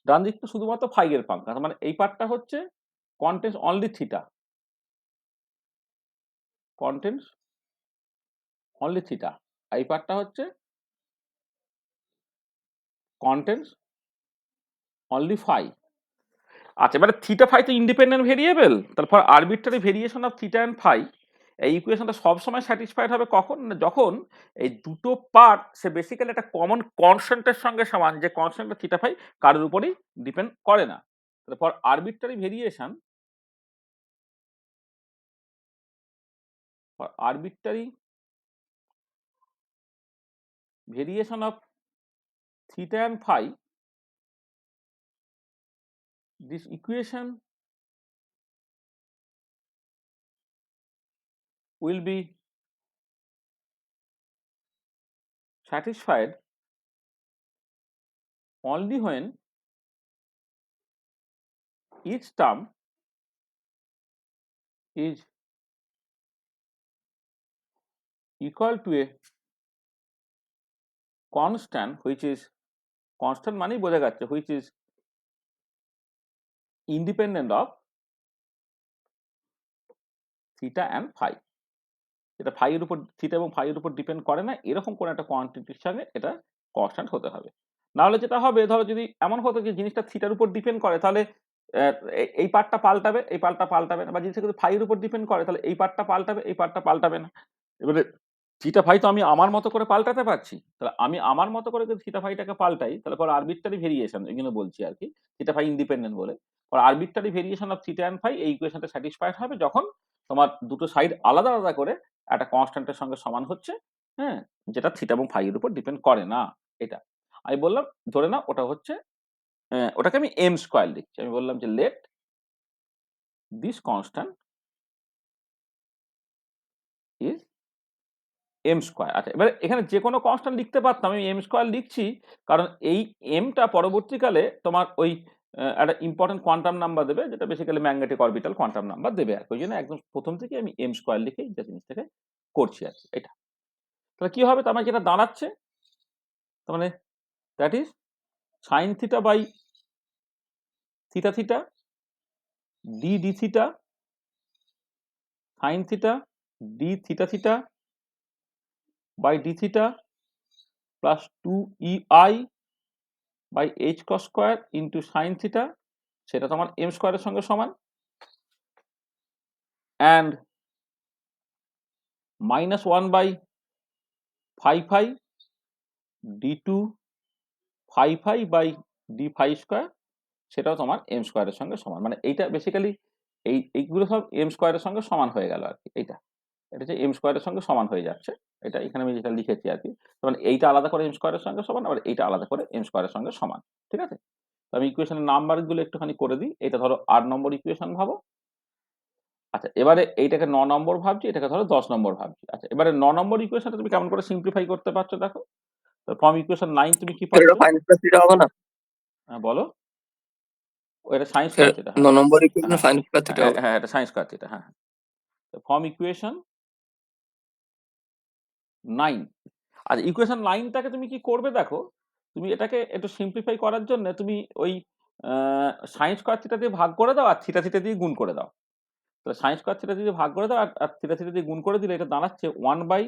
ডান দিকটা শুধুমাত্র ফাই এর ফাংশন, মানে এই পার্টটা হচ্ছে contents only theta, contents only theta, এই পার্টটা হচ্ছে কন্টেন্টস অনলি ফাই। আচ্ছা এবারে থিটা ফাই তো ইন্ডিপেন্ডেন্ট ভেরিয়েবল, তারপর arbitrary variation of theta and phi, এই ইকুয়েশনটা সবসময় স্যাটিসফাইড হবে কখন না যখন এই দুটো পার্ট সে বেসিক্যালি একটা কমন কনস্ট্যান্টের সঙ্গে সমান, যে কনস্ট্যান্টটা থিটা ফাই কারোর উপরেই ডিপেন্ড করে না। তারপর arbitrary variation arbitrary variation of theta and phi, this equation will be satisfied only when each term is equal to a constant which is constant মানেই বোঝা যাচ্ছে which is independent of theta and phi, এটা phi এর উপর theta এবং phi এর উপর depend করে না, এরকম কোন একটা কোয়ান্টিটির সঙ্গে এটা কনস্ট্যান্ট হতে হবে। না হলে যেটা হবে, ধরো যদি এমন হতো যে জিনিসটা থিটার উপর ডিপেন্ড করে, তাহলে এই পার্টটা পাল্টাবে, এই পার্টটা পাল্টাবে না, বা জিনিসটা যদি ফাই এর উপর ডিপেন্ড করে তাহলে এই পার্টটা পাল্টাবে, এই পার্টটা পাল্টাবে না। এবারে থিটা ফাই তো আমি আমার মতো করে পাল্টাতে পারছি, তাহলে আমি আমার মতো করে যদি থিটা ফাইটাকে পাল্টাই তাহলে পরে আরবিট্রারি ভেরিয়েশন, এই জন্য বলছি আর কি থিটা ফাই ইন্ডিপেন্ডেন্ট বলে, পরে arbitrary variation of theta and phi এই ইকুয়েশনটা স্যাটিসফাইড হবে যখন তোমার দুটো সাইড আলাদা আলাদা করে একটা কনস্ট্যান্টের সঙ্গে সমান হচ্ছে, হ্যাঁ, যেটা থিটা এবং ফাই এর উপর ডিপেন্ড করে না। এটা আমি বললাম ধরে নাও ওটা হচ্ছে, ওটাকে আমি এম স্কোয়ার লিখছি, আমি বললাম যে let this constant is m square. আচ্ছা, এবারে এখানে যে কোনো কনস্ট্যান্ট লিখতে পারতাম, আমি এম স্কোয়ার লিখছি কারণ এই এমটা পরবর্তীকালে তোমার ওই একটা ইম্পর্টেন্ট কোয়ান্টাম নাম্বার দেবে, যেটা basically magnetic orbital quantum number দেবে আর কি। ওই জন্য একদম প্রথম থেকে আমি এম স্কোয়ার লিখেই যে জিনিসটাকে করছি আর কি। এটা তাহলে কি হবে, তার মানে যেটা দাঁড়াচ্ছে, তার মানে that is sine theta by theta theta D D theta sine theta D theta theta by D theta plus 2ei by h cross square into sine theta, সেটা তোমার এম স্কোয়ারের সঙ্গে সমান, and minus 1 by phi phi d two phi phi by D phi square, সেটাও তোমার m স্কোয়ারের সঙ্গে সমান। মানে এইটা বেসিক্যালি এইগুলো সব এম স্কোয়ারের সঙ্গে সমান হয়ে গেল আর কি। এটা হচ্ছে এম স্কোয়ারের সঙ্গে সমান হয়ে যাচ্ছে, এটা এখানে আমি যেটা লিখেছি আর কি। মানে এইটা আলাদা করে এম স্কোয়ারের সঙ্গে সমান, আবার এইটা আলাদা করে এম স্কোয়ারের সঙ্গে সমান, ঠিক আছে। আমি ইকুয়েশনের নাম্বারগুলো একটুখানি করে দিই। এটা ধরো 8 নম্বর ইকুয়েশন ভাবো। আচ্ছা, এবারে এইটাকে 9 নম্বর ভাবছি, এটাকে ধরো 10 নম্বর ভাবছি। আচ্ছা, এবারে 9 নম্বর ইকুয়েশনটা তুমি কেমন করে সিম্পলিফাই করতে পারছো দেখো। ফ্রম ইকুয়েশন 9 তুমি কি পাচ্ছ? হবে না, হ্যাঁ বলো। ও এটা সাইন্স স্কয়ার থিটা, হ্যাঁ 9 নম্বর ইকুয়েশনে হ্যাঁ সাইন স্কয়ার থিটা হবে। হ্যাঁ, এটা সাইন্স স্কয়ার থিটা, হ্যাঁ। ফ্রম ইকুয়েশন 9, আচ্ছা ইকুয়েশন 9টাকে তুমি কি করবে দেখো, তুমি এটাকে একটু সিম্পলিফাই করার জন্য তুমি ওই সাইন স্কয়ার থিটা দিয়ে ভাগ করে দাও আর থিটা থিটা দিয়ে গুণ করে দাও। তো সাইন স্কয়ার থিটা দিয়ে ভাগ করে দাও আর থিটা থিটা দিয়ে গুণ করে দিলে এটা দাঁড়াচ্ছে 1 by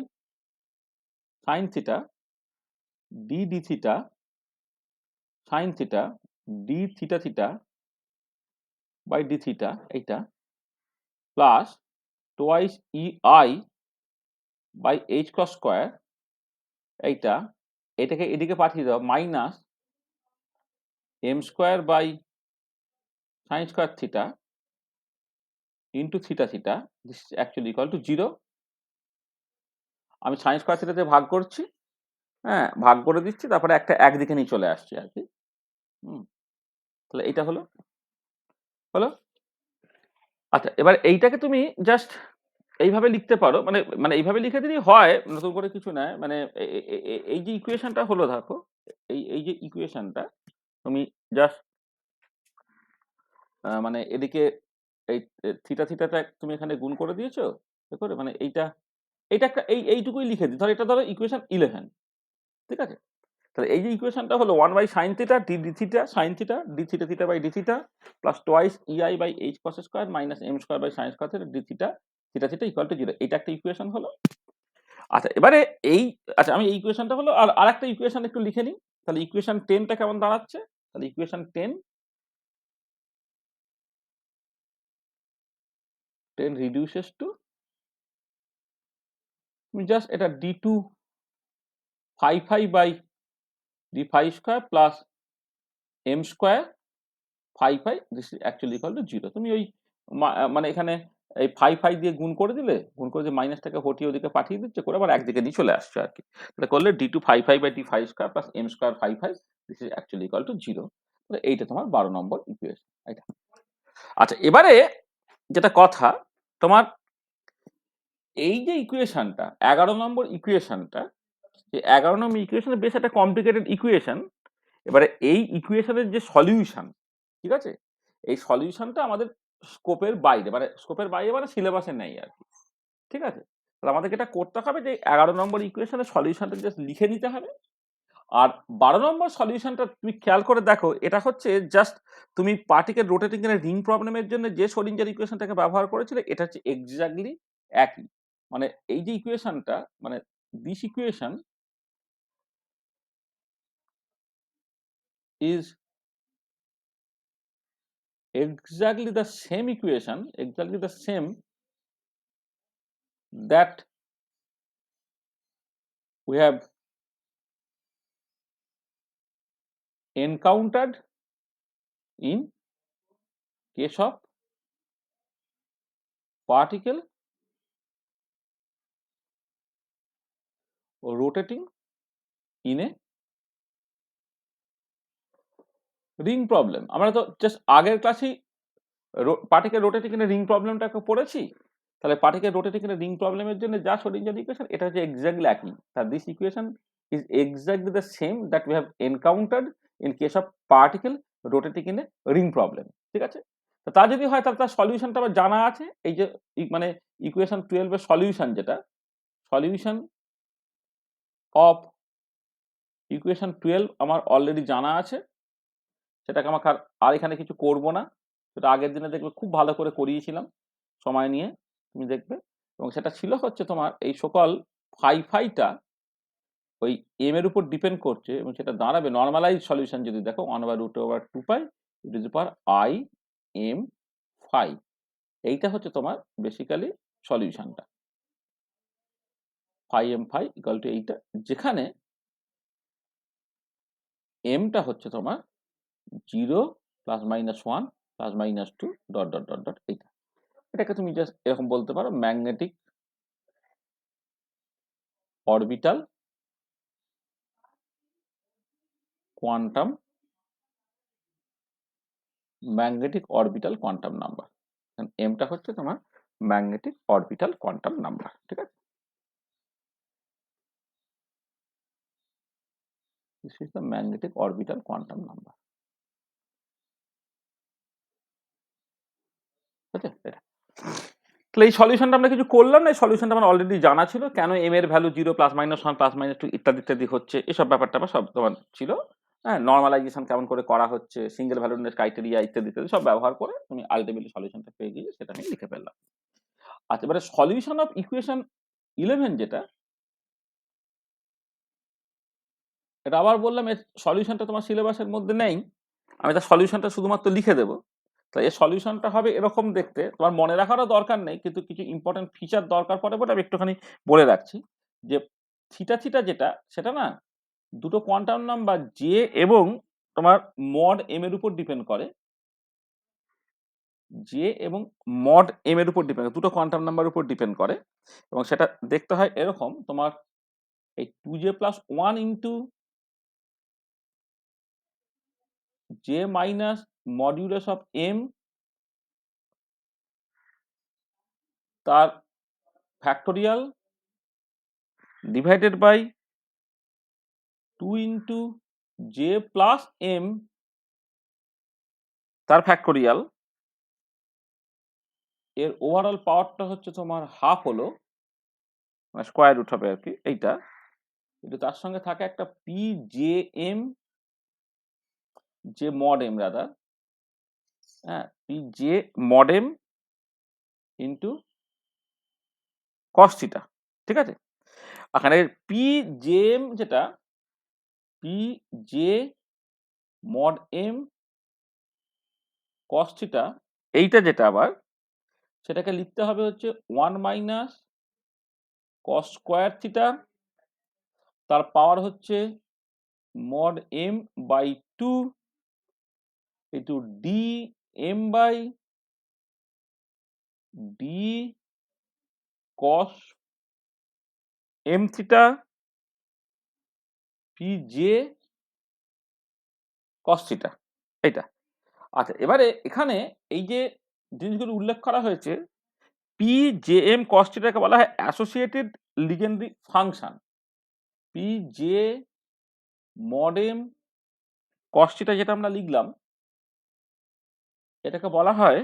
sine theta D D theta sine theta D theta theta by D theta, এইটা plus twice E I by H cross square, এইটা এটাকে এদিকে পাঠিয়ে দাও minus M square by sine square theta into theta theta, this is actually equal to 0। আমি sign square theta দিয়ে ভাগ করছি, হ্যাঁ ভাগ করে দিচ্ছি, তারপরে একটা একদিকে নিয়ে চলে আসছি আর কি। তাহলে এইটা হলো হলো আচ্ছা, এবার এইটাকে তুমি জাস্ট এইভাবে লিখতে পারো, মানে মানে এইভাবে লিখে দিলেই হয়, নতুন করে কিছু নয়। মানে এই যে ইকুয়েশনটা হলো দেখো, এই যে ইকুয়েশনটা তুমি জাস্ট মানে এদিকে এই থিটা থিটাটা তুমি এখানে গুণ করে দিয়েছো, দেখো মানে এইটা এইটা একটা এইটুকুই লিখে দিই, ধর এটা ধরো ইকুয়েশন 11, ঠিক আছে। তাহলে এই যে ইকুয়েশনটা হলো 1 by sine theta D D theta sine theta D theta theta by D theta plus twice E I by h cross square minus m square by sine square theta D theta theta theta equal to 0, এটা একটা equation হলো। আচ্ছা, এবারে এই আচ্ছা আমি এই ইকুয়েশনটা হলো, আর আরেকটা ইকুয়েশন একটু লিখে নিই। তাহলে ইকুয়েশন 10টা কেমন দাঁড়াচ্ছে, তাহলে ইকুয়েশন 10 reduces to, তুমি জাস্ট এটা d two phi phi by D phi square plus m square phi phi, this is actually equal to 0। তুমি ওই মানে এখানে এই ফাই ফাই দিয়ে গুণ করে দিলে, গুণ করে যে মাইনাসটাকে হটিয়ে ওদিকে পাঠিয়ে দিচ্ছে, করে আবার একদিকে নিয়ে চলে আসছে আর কি। তাহলে করলে d2 phi phi by d phi square plus m square phi phi this is actually equal to 0। তাহলে এইটা তোমার 12 নম্বর ইকুয়েশন। এটা আচ্ছা, এবারে যেটা কথা, তোমার এই যে ইকুয়েশনটা 11 নম্বর ইকুয়েশনটা, এই 11 নম্বর ইকুয়েশনে বেশ একটা কমপ্লিকেটেড ইকুয়েশন। এবারে এই ইকুয়েশনের যে সলিউশন, ঠিক আছে, এই সলিউশনটা আমাদের স্কোপের বাইরে, মানে স্কোপের বাইরে মানে সিলেবাসে নেই আর কি, ঠিক আছে। তাহলে আমাদেরকে এটা করতে হবে যে 11 নম্বর ইকুয়েশনের সলিউশনটা জাস্ট লিখে নিতে হবে। আর 12 নম্বর সলিউশনটা তুমি খেয়াল করে দেখো, এটা হচ্ছে জাস্ট তুমি পার্টিকেল রোটেটিং এর রিং প্রবলেমের জন্য যে সোডিঞ্জার ইকুয়েশনটাকে ব্যবহার করেছিলে, এটা হচ্ছে এক্স্যাক্টলি একই। মানে এই যে ইকুয়েশনটা, মানে this equation is exactly the same equation, exactly the same that we have encountered in case of particle rotating in a ring problem। আমরা তো জাস্ট আগের ক্লাসেই particle rotating in a ring প্রবলেমটাকে পড়েছি। তাহলে particle rotating in a ring প্রবলেমের জন্য যা সোডিঞ্জার ইকুয়েশন, এটা হচ্ছে এক্স্যাক্টলি একই। তার this equation is exactly the same that we have encountered in case of particle rotating in a ring problem, ঠিক আছে। তো তা যদি হয় তাহলে তার সলিউশনটা আবার জানা আছে। এই যে মানে ইকুয়েশন 12 এর সলিউশন, যেটা সলিউশন অফ ইকুয়েশন 12 আমার অলরেডি জানা আছে। সেটাকে আমাকে আর এখানে কিছু করব না। সেটা আগের দিনে দেখবে খুব ভালো করে করিয়েছিলাম সময় নিয়ে, তুমি দেখবে। এবং সেটা ছিল হচ্ছে তোমার এই সকল ফাই ফাইটা ওই এম এর উপর ডিপেন্ড করছে, এবং সেটা দাঁড়াবে নর্মালাইজ সলিউশন যদি দেখো 1/√2 পাই i m ফাই। এইটা হচ্ছে তোমার বেসিক্যালি সলিউশনটা, phi M phi equal to এইটা, যেখানে এমটা হচ্ছে তোমার 0 +-1 +-2 ডট ডট ডট ডট এইটা। এটাকে তুমি জাস্ট এরকম বলতে পারো magnetic orbital quantum, magnetic orbital quantum number. এমটা হচ্ছে তোমার ম্যাগনেটিক অরবিটাল কোয়ান্টাম নাম্বার, ঠিক আছে। This is the magnetic orbital quantum number, ঠিক আছে। এটা তাহলে এই সলিউশনটা আমরা কিছু করলাম না, এই সলিউশনটা আমার অলরেডি জানা ছিল, কেন এম এর ভ্যালু 0 +-1 +-2 ইত্যাদি ইত্যাদি হচ্ছে, এসব ব্যাপারটা আমার সব তোমার ছিল। হ্যাঁ, নর্মালাইজেশন কেমন করে করা হচ্ছে, সিঙ্গেল ভ্যালুনেস ক্রাইটেরিয়া ইত্যাদি ইত্যাদি সব ব্যবহার করে তুমি আলটিমেটলি সলিউশনটা পেয়ে গিয়ে সেটা আমি লিখে ফেললাম। আচ্ছা, এবারে সলিউশন অফ ইকুয়েশন 11 যেটা, এটা আবার বললাম এর সলিউশনটা তোমার সিলেবাসের মধ্যে নেই, আমি তার সলিউশনটা শুধুমাত্র লিখে দেবো। তাই এর সলিউশনটা হবে এরকম দেখতে, তোমার মনে রাখারও দরকার নেই, কিন্তু কিছু ইম্পর্টেন্ট ফিচার দরকার পড়ে বলে আমি একটুখানি বলে রাখছি। যে থিটা থিটা যেটা, সেটা না দুটো কোয়ান্টাম নাম্বার জে এবং তোমার মড এম এর উপর ডিপেন্ড করে, জে এবং মড এম এর উপর ডিপেন্ড করে, দুটো কোয়ান্টাম নাম্বার উপর ডিপেন্ড করে। এবং সেটা দেখতে হয় এরকম, তোমার এই 2j+1 into J minus modulus of M, তার factorial divided by 2 into J plus M, তার ফ্যাক্টোরিয়াল। এর ওভারঅল পাওয়ারটা হচ্ছে তোমার হাফ হলো, মানে স্কোয়ার রুট হবে আর কি এইটা। কিন্তু তার সঙ্গে থাকে একটা পি জে এম, যে মড এম রাদার, হ্যাঁ, P J mod m into cos theta, ঠিক আছে। এখানে পি জে এম যেটা, P J mod m cos theta, এইটা যেটা আবার সেটাকে লিখতে হবে হচ্ছে 1 মাইনাস কস স্কোয়ার থিটা, তার পাওয়ার হচ্ছে mod m by 2 into d m by d cos m theta P J cos theta, এইটা। আচ্ছা, এবারে এখানে এই যে জিনিসগুলো উল্লেখ করা হয়েছে, পি জে এম কস থিটাকে বলা হয় associated Legendre function. P J mod m cos theta যেটা আমরা লিখলাম, এটাকে বলা হয়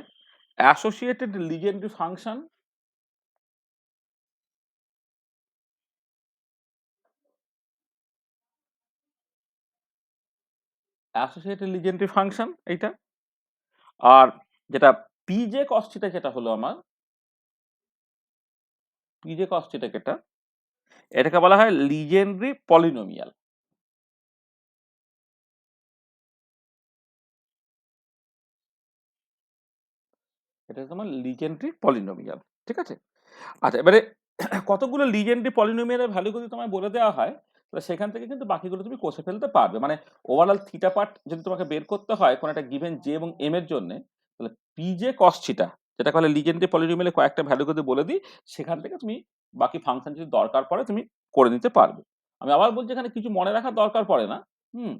associated Legendre function. Associated Legendre function এইটা। আর যেটা পি জে কস থিটা যেটা হলো আমার পি জে কস থিটা যেটা, এটাকে বলা হয় লিজেন্ডারি পলিনোমিয়াল। এটা তোমার লিজেন্ডারি পলিনোমিয়াল, ঠিক আছে। আচ্ছা, এবারে কতগুলো লিজেন্ডারি পলিনোমিয়ালের ভ্যালু যদি তোমায় বলে দেওয়া হয়, তাহলে সেখান থেকে কিন্তু বাকিগুলো তুমি কষে ফেলতে পারবে। মানে ওভারঅল থিটা পার্ট যদি তোমাকে বের করতে হয় কোনো একটা গিভেন জে এবং এম এর জন্য, তাহলে পি জে কস থিটা যেটা বলে লিজেন্ডারি পলিনোমিয়ালে কয়েকটা ভ্যালু যদি বলে দিই, সেখান থেকে তুমি বাকি ফাংশন যদি দরকার পড়ে তুমি করে নিতে পারবে। আমি আবার বলছি, এখানে কিছু মনে রাখার দরকার পড়ে না। হুম।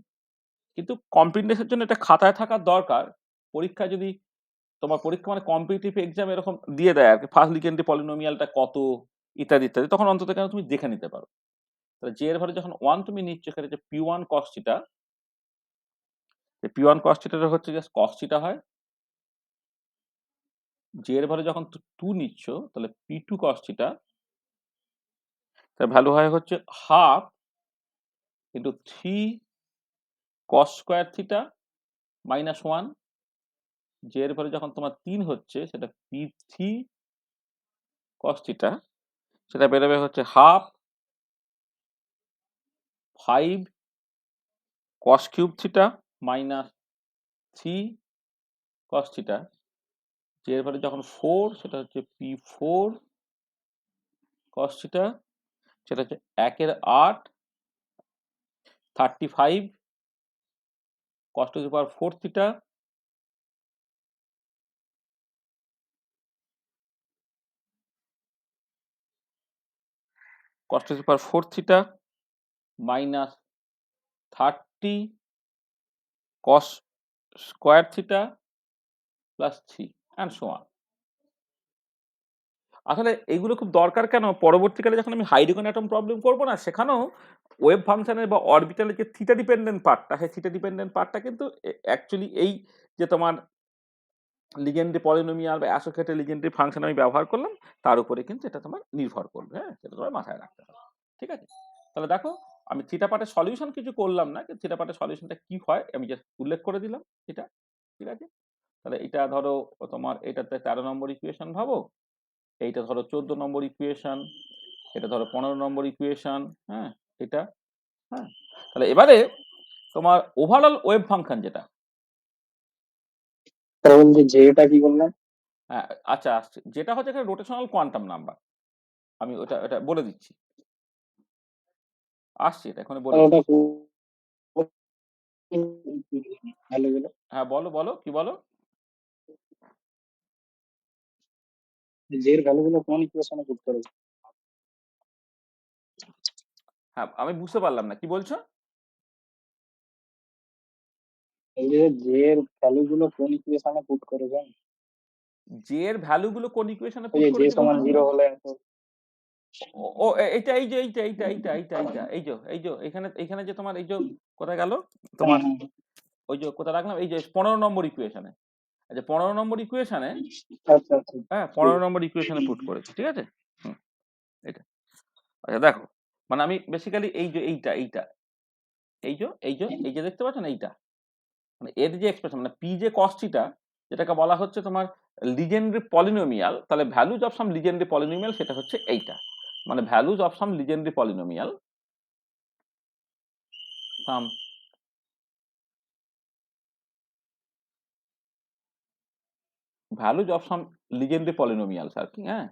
কিন্তু কম্পিটিশনের জন্য এটা খাতায় থাকার দরকার। পরীক্ষায় যদি তোমার পরীক্ষা মানে কম্পিটিটিভ এক্সাম এরকম দিয়ে দেয় আর কি, ফার্স্ট লিজেন্ডারি পলিনোমিয়ালটা কত, ইত্যাদি ইত্যাদি, তখন অন্তত কেন তুমি দেখে নিতে পারো। তাহলে জে এর ভ্যালু যখন 1 তুমি নিচ্ছ, এখানে যে P one cos theta, P one cos থিটাটা হচ্ছে জাস্ট cos থিটা হয়। জে এর ভ্যালু যখন 2 নিচ্ছ, তাহলে পি2 cos থিটা, তার ভ্যালু হয় হচ্ছে half into 3 cos square theta minus 1। J এর ভ্যালু যখন তোমার 3 হচ্ছে, সেটা পি3 cos থিটা, সেটা বেরোবে হচ্ছে half 5 cos cube theta minus 3 cos theta. J এর ভ্যালু যখন 4, সেটা হচ্ছে পি4 cos থিটা, সেটা হচ্ছে 1/8 35 cos two the power 4 theta cos two the power 4 theta minus 30 cos square theta plus 3 and so on. আসলে এইগুলো খুব দরকার কেন, পরবর্তীকালে যখন আমি হাইড্রোজেন অ্যাটম প্রবলেম করবো না, সেখানেও ওয়েভ ফাংশনের বা অরবিটালের যে থিটা ডিপেন্ডেন্ট পার্টটা, সেই থিটা ডিপেন্ডেন্ট পার্টটা কিন্তু অ্যাকচুয়ালি এই যে তোমার লিজেন্ডারি পলিনোমিয়াল বা অ্যাসোসিয়েটেড লিজেন্ডারি ফাংশন আমি ব্যবহার করলাম, তার উপরে কিন্তু এটা তোমার নির্ভর করবে। হ্যাঁ, সেটা তোমার মাথায় রাখতে হবে। ঠিক আছে। তাহলে দেখো, আমি থিটা পার্টের সলিউশন কিছু করলাম না, কিন্তু থিটা পার্টের সলিউশনটা কি হয় আমি জাস্ট উল্লেখ করে দিলাম এটা। ঠিক আছে। তাহলে এটা ধরো তোমার এটাতে 13 নম্বর ইকুয়েশন ভাবো, এইটা ধরো 14 নম্বর ইকুয়েশন, এটা ধরো 15 নম্বর ইকুয়েশন। হ্যাঁ, এটা। হ্যাঁ, তাহলে এবারে তোমার ওভারঅল ওয়েভ ফাংশন যেটা, যেটা কি বললাম, হ্যাঁ আচ্ছা আসছে, যেটা হচ্ছে এখানে রোটেশনাল কোয়ান্টাম নাম্বার। আমি ওটা এটা বলে দিচ্ছি, আসছি, এটা এখন বলে ওটা দিচ্ছি। ভালো বলো, হ্যাঁ বলো বলো, কি বলো? যে এর ভ্যালুগুলো কোন ইকুয়েশনে পুট করবে? হ্যাঁ, আমি বুঝতে পারলাম না কি বলছো। এই যে এর ভ্যালুগুলো কোন ইকুয়েশনে পুট করবেন? জে এর ভ্যালু গুলো কোন ইকুয়েশনে ওই পুট যে জে করেছি সমান বলতে? 0 হলে ও এইটা, এই যে এইটা এই যে এখানে এখানে যে তোমার এই যে কোথায় গেল তোমার, হ্যাঁ, ওই যে কোথায় রাখলাম, এই যে 15 নম্বর ইকুয়েশনে। আচ্ছা, 15 নম্বর ইকুয়েশনে, আচ্ছা আচ্ছা, হ্যাঁ 15 নম্বর ইকুয়েশনে পুট করেছি, ঠিক আছে। হুম, এটা। আচ্ছা দেখো, মানে আমি বেসিক্যালি এই যে এইটা এই যে দেখতে পাচ্ছ না এইটা, মানে এর যে এক্সপ্রেশন মানে পি যে কস থিটা, যেটাকে বলা হচ্ছে তোমার লিজেন্ডারি পলিনোমিয়াল, তাহলে values of some legendary polynomial সেটা হচ্ছে এইটা। মানে values of some legendary polynomial, some values of some legendary polynomials আর কি। হ্যাঁ,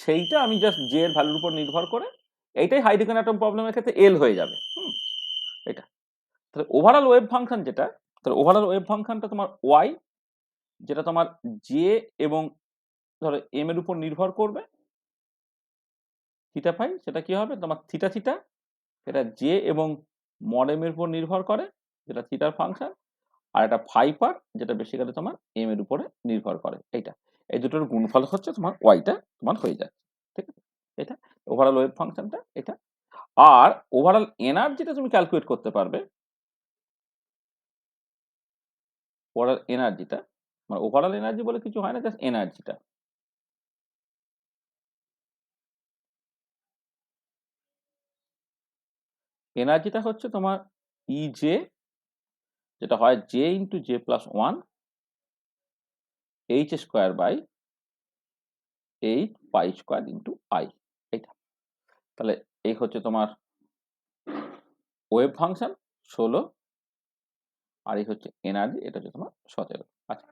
সেইটা আমি জাস্ট জে এর ভ্যালুর উপর নির্ভর করে, এইটাই হাইড্রোজেন অ্যাটম প্রবলেমের ক্ষেত্রে এল হয়ে যাবে। এটা। তাহলে ওভারঅল ওয়েভ ফাংশন যেটা, তাহলে ওভারঅল ওয়েভ ফাংশনটা তোমার ওয়াই, যেটা তোমার জে এবং ধরো এম এর উপর নির্ভর করবে থিটা ফাই, সেটা কি হবে তোমার থিটা থিটা, এটা জে এবং মড এম এর উপর নির্ভর করে যেটা থিটার ফাংশন, আর এটা ফাই পার্ট যেটা বেসিক্যালি তোমার এম এর উপরে নির্ভর করে। এইটা এই দুটোর গুণফল হচ্ছে তোমার ওয়াইটা তোমার হয়ে যাচ্ছে, ঠিক আছে? এটা ওভারঅল ওয়েভ ফাংশনটা এটা। আর ওভারঅল এনার্জিটা তুমি ক্যালকুলেট করতে পারবে, ওভারঅল এনার্জিটা মানে ওভারঅল এনার্জি বলে কিছু হয় না, জাস্ট এনার্জিটা। এনার্জিটা হচ্ছে তোমার ই জে, যেটা হয় J into J plus one h square by 8 pi square into I. এইটা তাহলে এই হচ্ছে তোমার ওয়েভ ফাংশন 16, আর এই হচ্ছে এনার্জি, এটা হচ্ছে তোমার 17। আচ্ছা,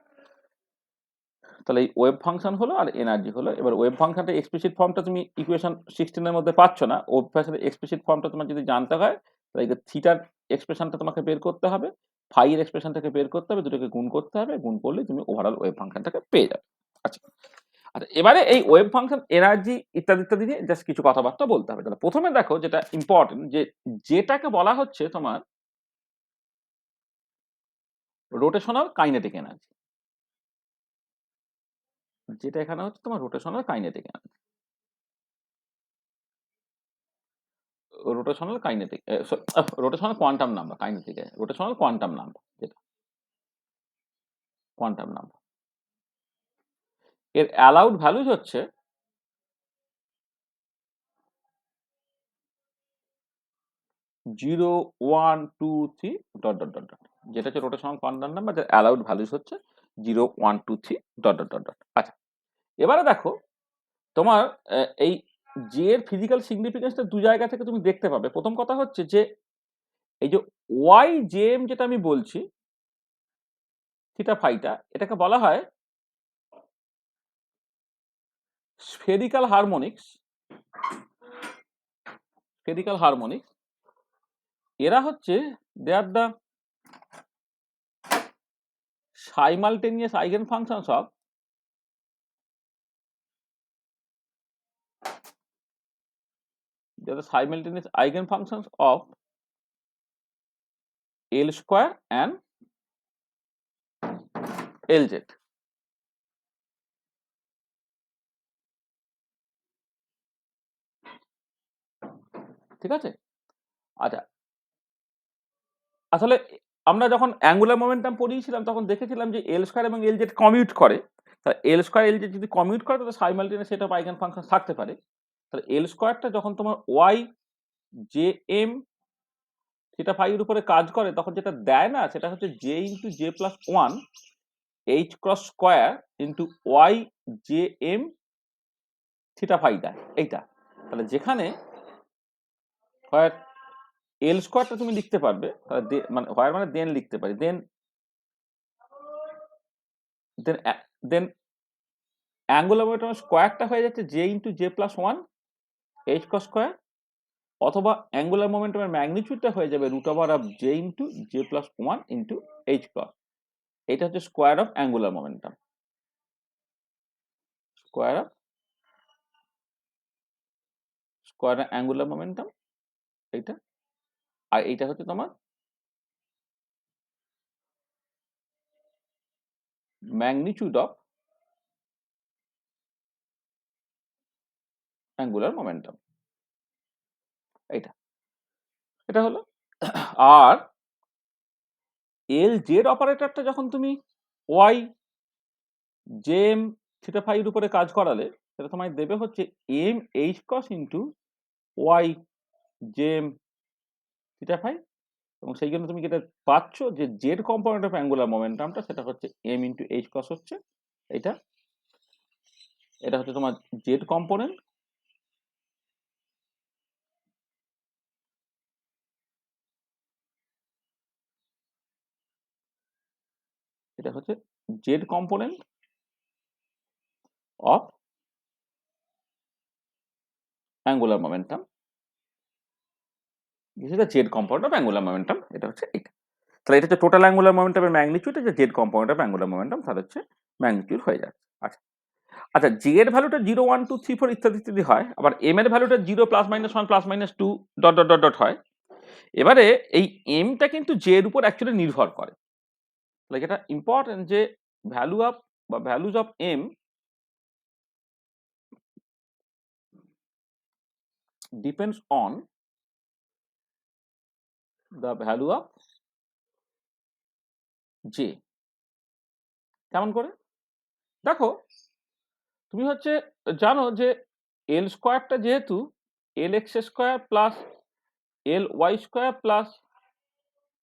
তাহলে এই ওয়েভ ফাংশন হলো আর এনার্জি হলো। এবার ওয়েভ ফাংশনটা এক্সপ্লিসিট ফর্মটা তুমি ইকুয়েশন 16 এর মধ্যে পাচ্ছ না। ওয়েভ ফাংশনের এক্সপ্লিসিট ফর্মটা তোমার যদি জানতে হয় তাহলে থিটার এক্সপ্রেশনটা তোমাকে বের করতে হবে, ফাই এর এক্সপ্রেশনটাকে বের করতে হবে, দুটোকে গুণ করতে হবে, গুণ করলে তুমি ওভারঅল ওয়েভ ফাংশনটাকে পেয়ে যাবে। আচ্ছা, আচ্ছা এবারে এই ওয়েভ ফাংশন, এনার্জি ইত্যাদি ইত্যাদি নিয়ে জাস্ট কিছু কথাবার্তা বলতে হবে। তাহলে প্রথমে দেখো যেটা ইম্পর্টেন্ট, যে যেটাকে বলা হচ্ছে তোমার রোটেশনাল কাইনেটিক এনার্জি, যেটা এখানে হচ্ছে তোমার rotational kinetic energy, rotational kinetic rotational quantum number, kinetic rotational quantum number, যেটা কোয়ান্টাম নাম্বার, এর অ্যালাউড ভ্যালুজ হচ্ছে 0 1 2 3 ডট ডট ডট ডট, যেটা হচ্ছে রোটেশনাল কোয়ান্টাম নাম্বার, যার অ্যালাউড ভ্যালুজ হচ্ছে 0 1 2 3 ডট ডট ডট ডট। আচ্ছা, এবারে দেখো তোমার এই জে এর ফিজিক্যাল সিগনিফিকেন্সটা দু জায়গা থেকে তুমি দেখতে পাবে। প্রথম কথা হচ্ছে যে এই যে ওয়াই জে এম যেটা আমি বলছি থিটা ফাইটা, এটাকে বলা হয় স্ফেরিক্যাল হারমোনিক্স, স্ফেরিক্যাল হারমোনিক্স। এরা হচ্ছে they are the simultaneous eigen functions of simultaneous eigenfunctions of L square and Lz। ঠিক আছে? আচ্ছা, আসলে আমরা যখন অ্যাঙ্গুলার মোমেন্টাম পড়িয়েছিলাম তখন দেখেছিলাম যে এল স্কয়ার এবং এলজেড কমিউট করে। তাহলে এল স্কয়ার এলজেড যদি কমিউট করে তাহলে simultaneous set of eigen function থাকতে পারে। তাহলে এল স্কয়ারটা যখন তোমার Y J M theta phi এর উপরে কাজ করে তখন যেটা দেয় না সেটা হচ্ছে J into J plus one h cross square into Y J M theta phi দেয় এইটা। তাহলে যেখানে হয় এল স্কোয়ারটা তুমি লিখতে পারবে, মানে হয় মানে দেন লিখতে পারি, দেন দেন দেন অ্যাঙ্গুলার মোমেন্টাম স্কোয়ারটা হয়ে যাচ্ছে J into J plus one H cross square, অথবা অ্যাঙ্গুলার মোমেন্টামের ম্যাগনিটিউডটা হয়ে যাবে root over of J into J plus one into H cross. এটা হচ্ছে square of angular momentum, square of angular momentum এইটা। আর এইটা হচ্ছে তোমার ম্যাগনিটিউড অফ অ্যাঙ্গুলার মোমেন্টাম এইটা, এটা হলো। আর এল জেড অপারেটরটা যখন তুমি Y J M theta phi এর উপরে কাজ করালে সেটা তোমায় দেবে হচ্ছে M H cross into Y J M theta phi, এবং সেই জন্য তুমি যেটা পাচ্ছ যে জেড কম্পোনেন্ট অফ অ্যাঙ্গুলার মোমেন্টামটা সেটা হচ্ছে এম ইন্টু এইচ কস হচ্ছে এটা, এটা হচ্ছে তোমার জেড কম্পোনেন্ট। এটা হচ্ছে Z component of angular momentum, this is the Z component of angular momentum, এটা হচ্ছে এটা। তাহলে এটা হচ্ছে টোটাল অ্যাঙ্গুলার মোমেন্টামের ম্যাগনিটিউড, এটা Z component of angular momentum, তাহলে হচ্ছে ম্যাগনিটিউড হয়ে যাচ্ছে। আচ্ছা, আচ্ছা, জে এর ভ্যালুটা 0 1 2 3 4 ইত্যাদি ইত্যাদি হয়, আবার এম এর ভ্যালুটা 0 +-1 +-2 ডট ডট ডট ডট হয়। এবারে এই এমটা কিন্তু জে এর উপর অ্যাকচুয়ালি নির্ভর করে। লাইক এটা ইম্পর্টেন্ট যে ভ্যালু অফ বা values of m depends on the value of J. কেমন করে? দেখো, তুমি হচ্ছে জানো যে এল স্কোয়ারটা যেহেতু L X square plus L Y square plus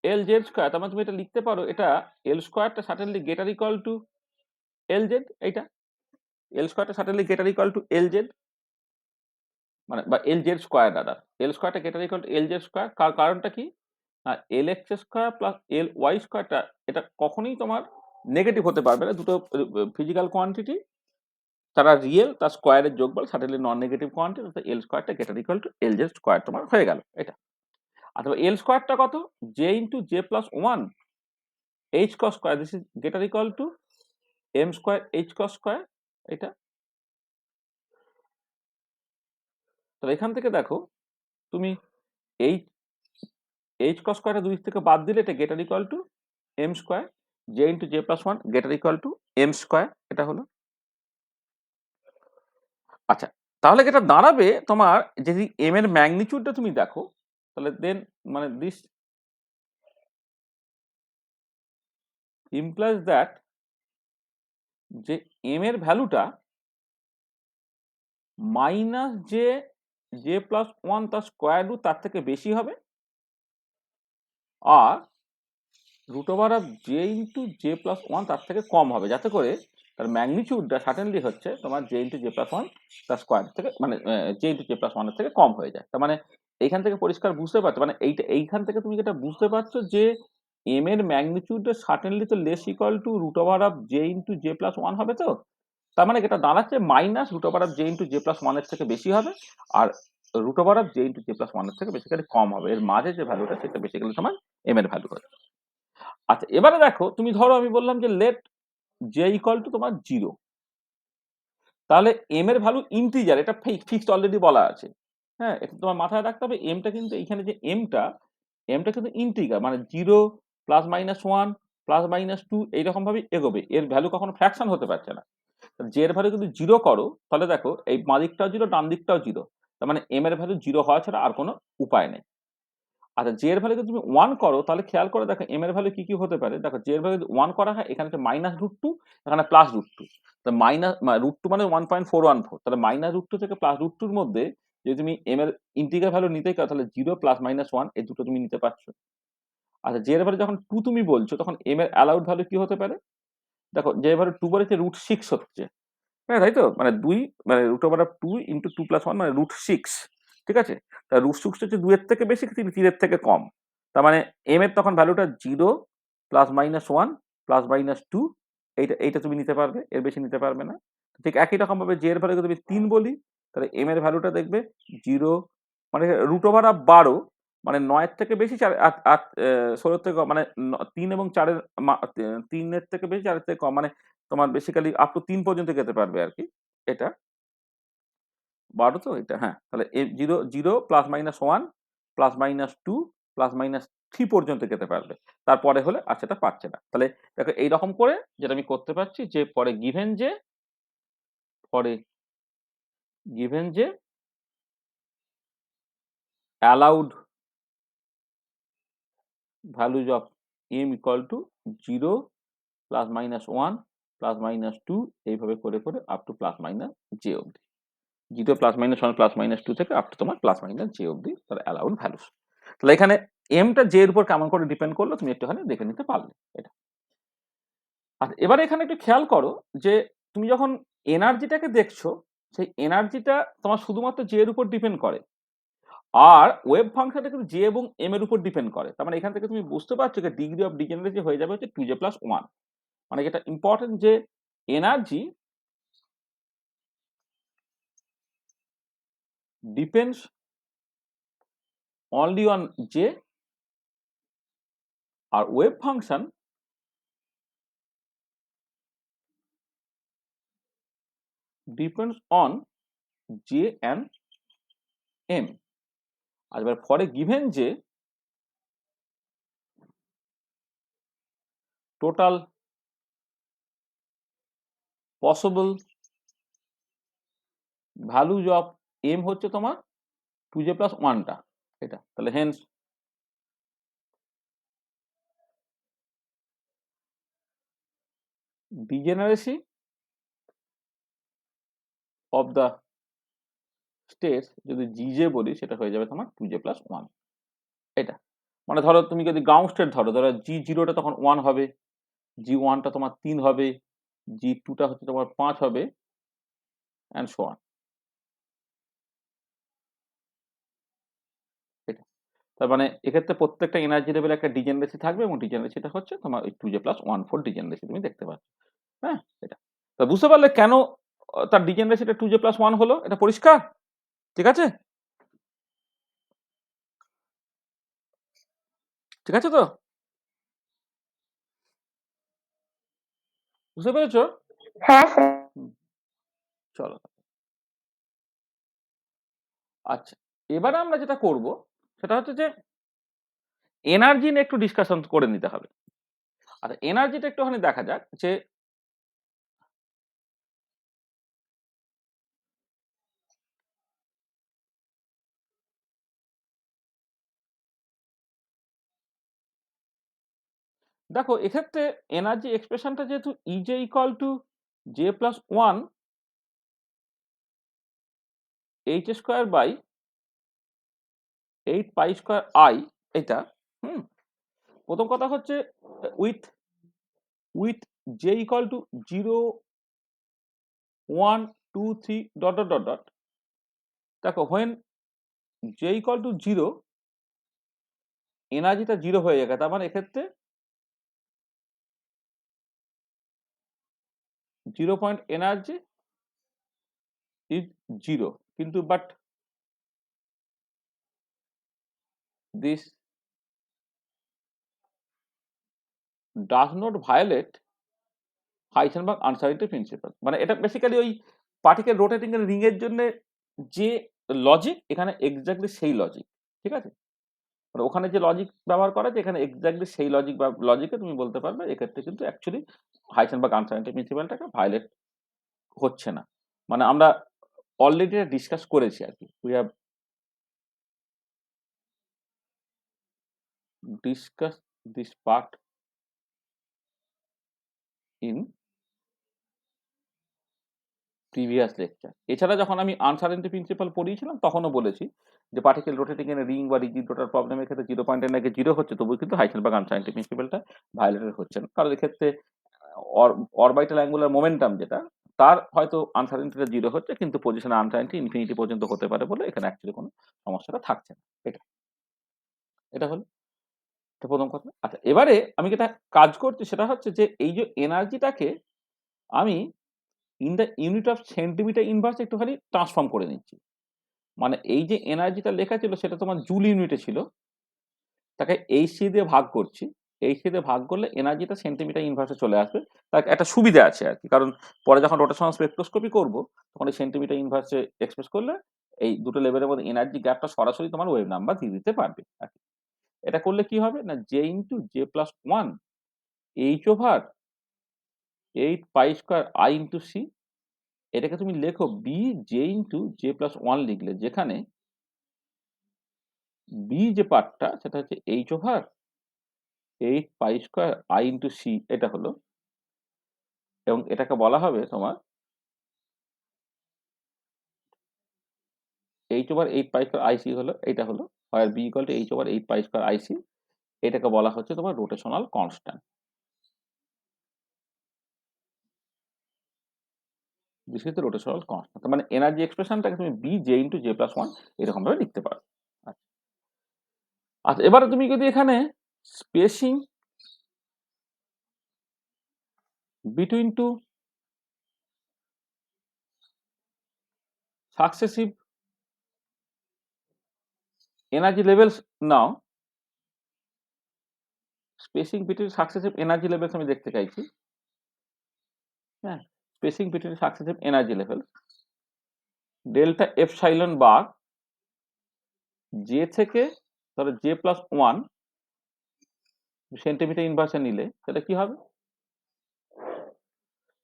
L Z square, তার মানে তুমি এটা লিখতে পারো, এটা এল স্কোয়ারটা certainly greater equal to L Z. এইটা এল স্কোয়ারটা certainly greater equal to L Z, মানে বা এল জেড স্কোয়ার দাদা। এল স্কোয়ারটা greater equal to L Z square. কারণটা কি? L X square plus L Y স্কোয়ারটা এটা কখনোই তোমার নেগেটিভ হতে পারবে না। দুটো ফিজিক্যাল কোয়ান্টিটি, তারা রিয়েল, তার স্কোয়ারের যোগফল certainly non negative quantity, L স্কোয়ারটা greater equal to L Z square তোমার হয়ে গেল এটা। অথবা এল স্কোয়ারটা কত? J into J plus one H cross square, this is greater equal to M square H cross square. এটা তাহলে এখান থেকে দেখো তুমি এইচ এইচ কস স্কোয়ারটা দুই থেকে বাদ দিলে এটা greater equal to M square, J into J plus one greater equal to M square. এটা হলো। আচ্ছা, তাহলে এটা দাঁড়াবে তোমার, যদি এম এর ম্যাগনিটিউডটা তুমি দেখো, তাহলে দেন মানে দিস ইমপ্লাইজ দ্যাট যে এম এর ভ্যালুটা minus J J plus one তার স্কোয়ার রুট তার থেকে বেশি হবে, আর root over of J into J plus one তার থেকে কম হবে, যাতে করে তার ম্যাগনিটিউডটা সার্টেনলি হচ্ছে তোমার J into J plus one তার স্কোয়ার থেকে, মানে জে ইন্টু জে প্লাস ওয়ানের থেকে কম হয়ে যায়। তার মানে এইখান থেকে পরিষ্কার বুঝতে পারছো, মানে এইখান থেকে তুমি যেটা বুঝতে পারছো যে এম এর ম্যাগনিটিউডটা সার্টেনলি তো less equal to root over of J into J plus one হবে। তো তার মানে এটা দাঁড়াচ্ছে minus root over of J into J plus ওয়ানের থেকে বেশি হবে, আর root over of J into J plus ওয়ানের থেকে বেসিক্যালি কম হবে। এর মাঝে যে ভ্যালুটা সেটা বেসিক্যালি তোমার এম এর ভ্যালু হবে। আচ্ছা, এবারে দেখো, তুমি ধরো আমি বললাম যে লেট জে ইকুয়াল টু তোমার 0, তাহলে এম এর ভ্যালু ইন্টিজার, এটা ফিক্সড অলরেডি বলা আছে। হ্যাঁ, এটা তোমার মাথায় রাখতে হবে। এমটা কিন্তু এইখানে যে এমটা এমটা কিন্তু ইন্টিজার, মানে 0 +-1 +-2 এইরকম ভাবে এগোবে, এর ভ্যালু কখনো ফ্র্যাকশন হতে পারছে না। জে এর ভ্যালু যদি 0 করো, তাহলে দেখো এই বাঁ দিকটাও 0 ডান দিকটাও 0, তার মানে এম এর ভ্যালু 0 হওয়া ছাড়া আর কোনো উপায় নেই। আচ্ছা, জে এর ভ্যালু যদি তুমি 1 করো, তাহলে খেয়াল করে দেখো এম এর ভ্যালু কি কি হতে পারে। দেখো, জে এর ভ্যালু যদি 1 করা হয়, এখানে হচ্ছে -√2, এখানে +√2, তাহলে √2 মানে 1.414, তাহলে -√2 থেকে +√2 এর মধ্যে যদি তুমি এম এর ইন্টিগ্রাল ভ্যালু নিতে চাও, তাহলে 0 +-1 এই দুটো তুমি নিতে পারছো। আচ্ছা, জে এর ভ্যালু যখন 2 তুমি বলছো, তখন এম এর অ্যালাউড ভ্যালু কি হতে পারে? দেখো, জে এর ভ্যালু 2 বলেছে √6 হচ্ছে। হ্যাঁ, তাই তো? মানে 2 মানে √2 × 2 + 1 মানে √6, ঠিক আছে? তা √6 হচ্ছে 2 এর থেকে বেশি, 3 এর থেকে কম। তার মানে m এর তখন ভ্যালুটা 0 +-1 +-2, এইটা তুমি নিতে পারবে, এর বেশি নিতে পারবে না। ঠিক একই রকম ভাবে j এর ভ্যালু যদি আমি 3 বলি, তাহলে m এর ভ্যালুটা দেখবে 0 মানে √12, মানে 9 এর থেকে বেশি, 4 8 8 16 এর থেকে কম, মানে 3 এবং 4 এর 3 এর থেকে বেশি, 4 এর থেকে কম, মানে তোমার বেসিক্যালি আপ টু 3 পর্যন্ত যেতে পারবে আরকি। এটা 12 তো এটা, হ্যাঁ। তাহলে 0 0 +-1 +-2 +-3 পর্যন্ত যেতে পারবে। তারপরে হলে আর সেটা পারছে না। তাহলে দেখো, এইরকম করে যেটা আমি করতে পারছি যে পরে গিভেন যে allowed values of m equal to 0 +-1 +-2 এইভাবে করে করে আপ টু +-j অবধি। 0 +-1 +-2 থেকে আপ টু তোমার +-j অবধি তার অ্যালাউড ভ্যালুস। তাহলে এখানে এমটা জে এর উপর কেমন করে ডিপেন্ড করলো তুমি একটুখানি দেখে নিতে পারলে এটা। আচ্ছা, এবারে এখানে একটু খেয়াল করো যে তুমি যখন এনার্জিটাকে দেখছো, সেই এনার্জিটা তোমার শুধুমাত্র জে এর উপর ডিপেন্ড করে, আর ওয়েভ ফাংশনটা কিন্তু জে এবং এম এর উপর ডিপেন্ড করে। তার মানে এখান থেকে তুমি বুঝতে পারছো যে ডিগ্রি অফ ডিজেনারেসি হয়ে যাবে হচ্ছে 2j + 1। মানে এটা ইম্পর্টেন্ট যে energy depends only on J, আর wave function depends on J and M. আর এবার for a given J, total possible values of M হচ্ছে তোমার 2J plus 1 টা, এটা তাহলে hence degeneracy of the states যদি GJ বলি সেটা হয়ে যাবে তোমার 2J plus 1, এটা মানে ধরো তুমি যদি গ্রাউন্ড স্টেট ধরো G0 টা তখন 1 হবে, G1 টা তোমার 3 হবে, G2 টা হচ্ছে তোমার 5 হবে and so on, এটা তার মানে এক্ষেত্রে প্রত্যেকটা এনার্জি লেভেলে একটা ডিজেনারেসি থাকবে এবং ডিজেনারেসিটা হচ্ছে তোমার ওই 2J plus 1/4 ডিজেনারেসি তুমি দেখতে পাচ্ছ। হ্যাঁ, এটা তা বুঝতে পারলে কেন তার ডিজেনারেসিটা 2J plus 1 হলো, এটা পরিষ্কার? ঠিক আছে, ঠিক আছে তো, বুঝতে পেরেছো? হ্যাঁ স্যার। হুম, চলো আচ্ছা, এবার আমরা যেটা করব সেটা হচ্ছে যে এনার্জি নিয়ে একটু ডিসকাশন করে নিতে হবে। আচ্ছা, এনার্জিটা একটুখানি দেখা যাক যে দেখো এক্ষেত্রে এনার্জি এক্সপ্রেশনটা যেহেতু E J equal to J plus 1 H square by 8 pi square I, এটা প্রথম কথা হচ্ছে with with J equal to 0 1 2 3 dot dot dot dot, দেখো হোয়েন জে ইকুয়াল টু 0 এনার্জিটা 0 হয়ে যাবে, তার মানে এক্ষেত্রে 0 পয়েন্ট এনার্জি ইজ 0, কিন্তু but this does not violate Heisenberg uncertainty principle. মানে এটা বেসিক্যালি ওই পার্টিকেল রোটেটিং এর রিং এর জন্য যে লজিক এখানে এক্স্যাক্টলি সেই লজিক, ঠিক আছে? মানে ওখানে যে লজিক ব্যবহার করা আছে এখানে এক্স্যাক্টলি সেই লজিক বা লজিকে তুমি বলতে পারবে এক্ষেত্রে কিন্তু অ্যাকচুয়ালি হাইসেনবার্গ আনসার্টেনিটি প্রিন্সিপালটাকে ভায়োলেট হচ্ছে না। মানে আমরা অলরেডি ডিসকাস করেছি আর কি, we have discuss this part in previous lecture. এছাড়া যখন আমি আনসার্টেনিটি প্রিন্সিপাল পড়িয়েছিলাম তখনও বলেছি যে পার্টিকেল রোটেটিং এর রিং বা রিজিড রোটার প্রবলেমের ক্ষেত্রে 0 পয়েন্টের নাকি 0 হচ্ছে, তবুও কিন্তু হাইসেনবার্গ আনসার্টেনিটি প্রিন্সিপালটা ভায়োলেটেড হচ্ছে না, কারণ এক্ষেত্রে অরবিটাল অ্যাঙ্গুলার মোমেন্টাম যেটা তার হয়তো আনসার্টেনিটিটা 0 হচ্ছে, কিন্তু পজিশনে আনসার্টেনিটি ইনফিনিটি পর্যন্ত হতে পারে বলে এখানে অ্যাকচুয়ালি কোনো সমস্যাটা থাকছে না। এটা এটা হলো এটা প্রথম কথা। আচ্ছা, এবারে আমি যেটা কাজ করছি সেটা হচ্ছে যে এই যে এনার্জিটাকে আমি in the unit of centimetre inverse একটুখানি ট্রান্সফর্ম করে নিচ্ছি। মানে এই যে এনার্জিটা লেখা ছিল সেটা তোমার জুল ইউনিটে ছিল, তাকে এইচসি দিয়ে ভাগ করছি, এইচসি দিয়ে ভাগ করলে এনার্জিটা সেন্টিমিটার ইনভার্সে চলে আসবে। তার একটা সুবিধা আছে আর কি, কারণ পরে যখন রোটেশনাল স্পেকট্রোস্কোপি করবো তখন এই সেন্টিমিটার ইনভার্সে এক্সপ্রেস করলে এই দুটো লেভেলের মধ্যে এনার্জি গ্যাপটা সরাসরি তোমার ওয়েভ নাম্বার দিয়ে দিতে পারবে আর কি। এটা করলে কি হবে না, J into J plus 1 H over 8 pi square I into C, এটাকে তুমি লেখো B J into J plus 1 লিখলে, যেখানে বি যে পার্টটা সেটা হচ্ছে H over 8 pi square I into C, এটা হলো, এবং এটাকে বলা হবে তোমার H over 8 pi square I C হলো, এটা হলো আর B equal to H over 8 pi square I C, এটাকে বলা হচ্ছে তোমার rotational constant. This is the rotational constant, মানে এনার্জি এক্সপ্রেশনটাকে তুমি B J into J plus 1 এরকম ভাবে লিখতে পারো। আচ্ছা, এবারে তুমি যদি এখানে spacing between two successive energy levels নাও, spacing between successive energy levels আমি দেখতে চাইছি। হ্যাঁ, spacing between successive energy levels, delta epsilon bar J থেকে ধরো জে প্লাস ওয়ান সেন্টিমিটার ইনভার্সে নিলে সেটা কি হবে?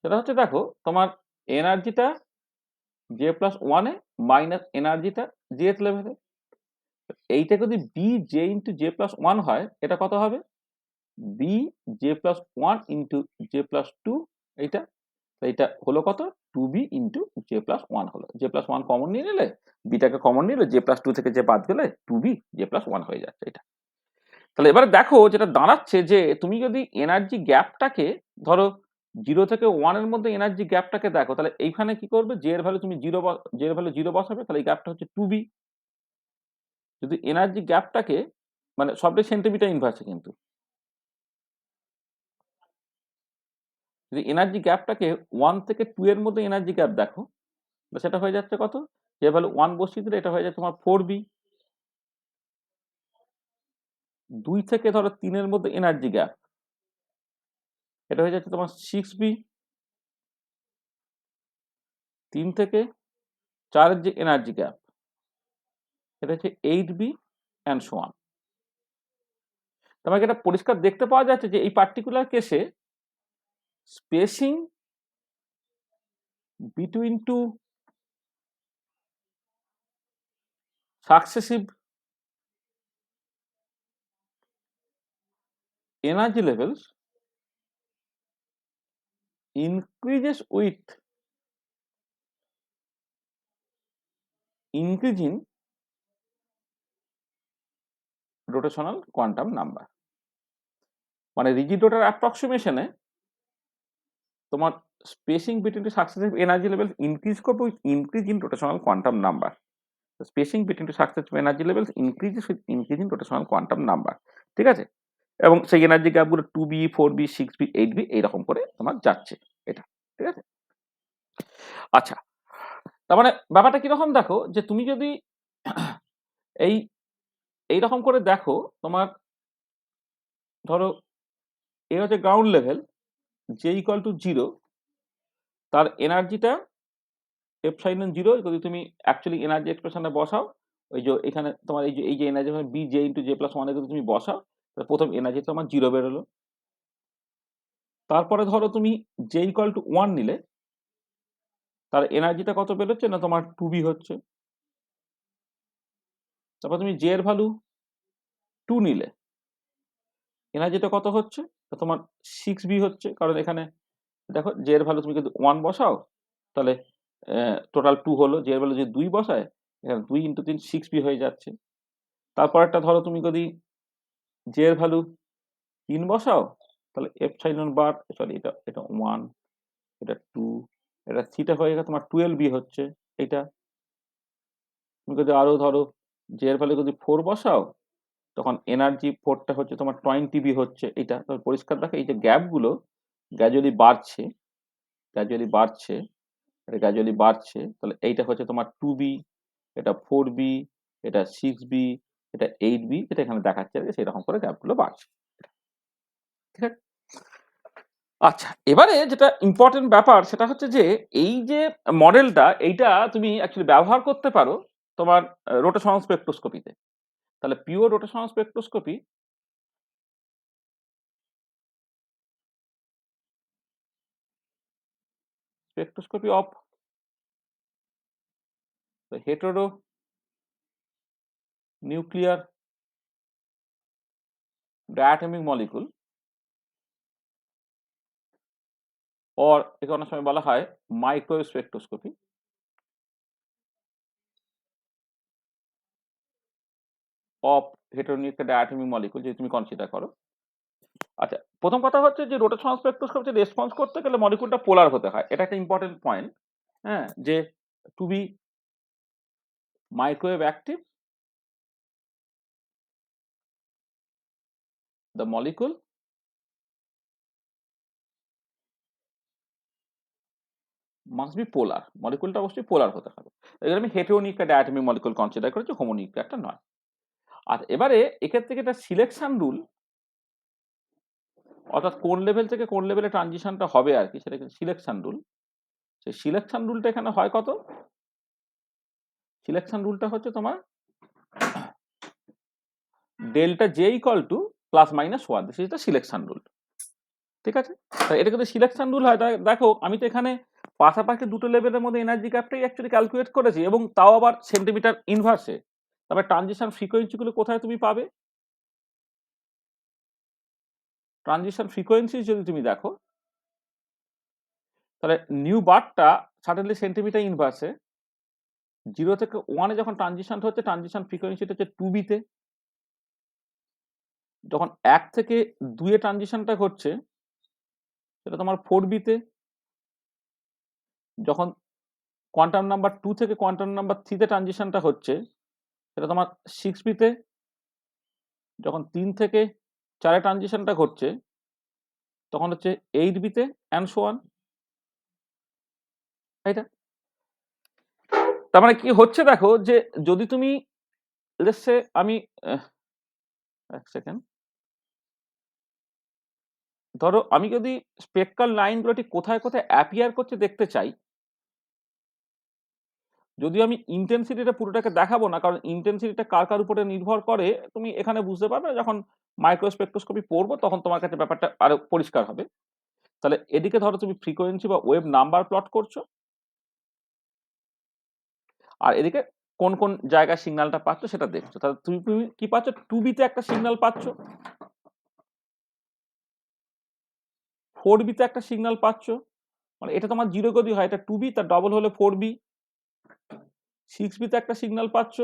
সেটা হচ্ছে দেখো তোমার এনার্জিটা জে প্লাস ওয়ানে মাইনাস এনার্জিটা জেথ লেভেলে। এইটা যদি B J into J plus one হয় এটা কত হবে? B J plus one into J plus two. এইটা এইটা হলো কত? Two B into J plus one হলো। জে প্লাস ওয়ান কমন নিয়ে নিলে, বিটাকে কমন নিলে, জে প্লাস টু থেকে যে বাদ গেলে two B J plus one হয়ে যাচ্ছে এটা। তাহলে এবারে দেখো যেটা দাঁড়াচ্ছে যে তুমি যদি এনার্জি গ্যাপটাকে ধরো জিরো থেকে ওয়ানের মধ্যে এনার্জি গ্যাপটাকে দেখো, তাহলে এইখানে কি করবে? জে এর ভ্যালু তুমি জিরো, জে এর ভ্যালু জিরো বসাবে, তাহলে এই গ্যাপটা হচ্ছে টু বি। যদি এনার্জি গ্যাপটাকে মানে সবটাই সেন্টিমিটার ইনভার্সে, কিন্তু যদি এনার্জি গ্যাপটাকে ওয়ান থেকে টু এর মধ্যে এনার্জি গ্যাপ দেখো, সেটা হয়ে যাচ্ছে কত? যে ভ্যালু ওয়ান বসিয়ে দিলে এটা হয়ে যাচ্ছে তোমার ফোর বি। দুই থেকে ধরো তিনের মধ্যে এনার্জি গ্যাপ, এটা হয়ে যাচ্ছে তোমার সিক্স বি। তিন থেকে চারের যে এনার্জি গ্যাপ, এটা হচ্ছে eight B and so on. তোমাকে এটা পরিষ্কার দেখতে পাওয়া যাচ্ছে যে এই পার্টিকুলার কেসে spacing between two successive energy levels increases with increasing rotational quantum number। মানে রিজিড রোটার অ্যাপ্রক্সিমেশনে তোমার spacing between two successive energy level increase করবে with increase in rotational quantum number. Spacing between two successive energy level increases with increase in rotational quantum number. ঠিক আছে? এবং সেই এনার্জি গ্যাপগুলো two B, four B, six B, eight B এইরকম করে তোমার যাচ্ছে এটা। ঠিক আছে? আচ্ছা, তার মানে ব্যাপারটা কিরকম দেখো, যে তুমি যদি এই এইরকম করে দেখো, তোমার ধরো এ হচ্ছে ground level, J equal two zero, তার এনার্জিটা এপসাইলন জিরো। যদি তুমি অ্যাকচুয়ালি এনার্জি এক্সপ্রেশনে বসাও, ওই যে এখানে তোমার এই যে energy B J into J plus ওয়ানে যদি তুমি বসাও, তাহলে প্রথম এনার্জি তোমার জিরো বেরোলো। তারপরে ধরো তুমি জে ইকুয়াল টু ওয়ান নিলে, তার এনার্জিটা কত বেরোচ্ছে না তোমার টু বি হচ্ছে। তারপর তুমি জে এর ভ্যালু টু নিলে, এনার্জিটা কত হচ্ছে? তোমার সিক্স বি হচ্ছে, কারণ এখানে দেখো জে এর ভ্যালু তুমি যদি ওয়ান বসাও তাহলে টোটাল টু হলো। জে এর ভ্যালু যদি দুই বসায়, এখানে দুই ইন্টু তিন সিক্স বি হয়ে যাচ্ছে। তারপর একটা ধরো তুমি যদি জে এর ভ্যালু তিন বসাও, তাহলে এপসাইলন বার, সরি এটা এটা ওয়ান, এটা টু, এটা থিটা হয়ে গেছে তোমার টুয়েলভ বি হচ্ছে এইটা। তুমি যদি আরো ধরো জে এর ভ্যালু যদি ফোর বসাও, তখন এনার্জি ফোরটা হচ্ছে তোমার টোয়েন্টি বি হচ্ছে এইটা। তবে পরিষ্কার দেখো এই যে গ্যাপগুলো গ্র্যাজুয়ালি বাড়ছে, গ্র্যাজুয়ালি বাড়ছে, এটা গ্র্যাজুয়ালি বাড়ছে। তাহলে এইটা হচ্ছে তোমার টু বি, এটা ফোর বি, এটা সিক্স বি, এটা এইট বি, যেটা এখানে দেখাচ্ছে আর কি, সেরকম করে গ্যাপগুলো বাড়ছে। ঠিক আছে? আচ্ছা, এবারে যেটা ইম্পর্টেন্ট ব্যাপার সেটা হচ্ছে যে এই যে মডেলটা, এইটা তুমি অ্যাকচুয়ালি ব্যবহার করতে পারো তোমার রোটেশনাল স্পেকট্রোস্কোপিতে। তাহলে pure rotational spectroscopy, spectroscopy of hetero nuclear diatomic molecule, or একে অনেক সময় বলা হয় microwave spectroscopy of heteronuclear diatomic molecule যদি তুমি কনসিডার করো। আচ্ছা, প্রথম কথা হচ্ছে যে রোটেশনাল স্পেকট্রোস্কোপিতে রেসপন্স করতে গেলে মলিকুলটা পোলার হতে হয়, এটা একটা ইম্পর্টেন্ট পয়েন্ট। হ্যাঁ, যে to be microwave active the molecule must be polar, মলিকুলটা অবশ্যই পোলার হতে হবে। এবার আমি হেটেরোনিউক্লিয়ার ডায়াটমিক মলিকুল কনসিডার করেছি, হোমোনিউক্লিয়ারটা নয়। আর এবারে এক্ষেত্রে একটা সিলেকশন রুল, অর্থাৎ কোন লেভেল থেকে কোন লেভেলে ট্রানজিশনটা হবে আর কি, সেটা কিন্তু সিলেকশন রুল। সেই সিলেকশন রুলটা এখানে হয় কত? সিলেকশন রুলটা হচ্ছে তোমার delta J equal two plus minus 1, this is the selection rule. ঠিক আছে, এটা কিন্তু সিলেকশন রুল হয়। দেখো আমি তো এখানে পাশাপাশি দুটো লেভেলের মধ্যে এনার্জি গ্যাপটাই অ্যাকচুয়ালি ক্যালকুলেট করেছি, এবং তাও আবার সেন্টিমিটার ইনভার্সে। তবে ট্রানজিশন ফ্রিকোয়েন্সিগুলো কোথায় তুমি পাবে? ট্রানজিশন ফ্রিকোয়েন্সি যদি তুমি দেখো, তাহলে নিউ বারটা সাডেনলি সেন্টিমিটার ইনভার্সে 0 থেকে 1 যখন ট্রানজিশন হচ্ছে, ট্রানজিশন ফ্রিকোয়েন্সিটা হচ্ছে 2b তে। যখন 1 থেকে 2 এ ট্রানজিশনটা ঘটছে সেটা তোমার 4b তে। যখন কোয়ান্টাম নাম্বার 2 থেকে কোয়ান্টাম নাম্বার 3 তে ট্রানজিশনটা হচ্ছে সেটা তোমার 6b তে। যখন 3 থেকে 4 এ ট্রানজিশনটা ঘটছে তখন হচ্ছে 8b তে, অ্যান্ড সো অন। এটা তার মানে কি হচ্ছে দেখো, যে যদি তুমি লেটস সে আমি এক সেকেন্ড, ধরো আমি যদি স্পেক্ট্রাল লাইনগুলো ঠিক কোথায় কোথায় অ্যাপিয়ার করছে দেখতে চাই, যদিও আমি ইন্টেন্সিটিটা পুরোটাকে দেখাবো না, কারণ ইন্টেন্সিটিটা কার কার উপরে নির্ভর করে তুমি এখানে বুঝতে পারবে যখন মাইক্রোস্পেকট্রোস্কোপি পড়বো, তখন তোমার কাছে ব্যাপারটা আরো পরিষ্কার হবে। তাহলে এদিকে ধরো তুমি ফ্রিকোয়েন্সি বা ওয়েভ নাম্বার প্লট করছো, আর এদিকে কোন কোন জায়গায় সিগন্যালটা পাচ্ছ সেটা দেখছো। তাহলে তুমি তুমি কি পাচ্ছ? 2b তে একটা সিগন্যাল পাচ্ছ, 4b তে একটা সিগন্যাল পাচ্ছ। মানে এটা তোমার 0 যদি হয় এটা 2b, তার ডবল হলে 4b। 6b তে একটা সিগন্যাল পাচ্ছ,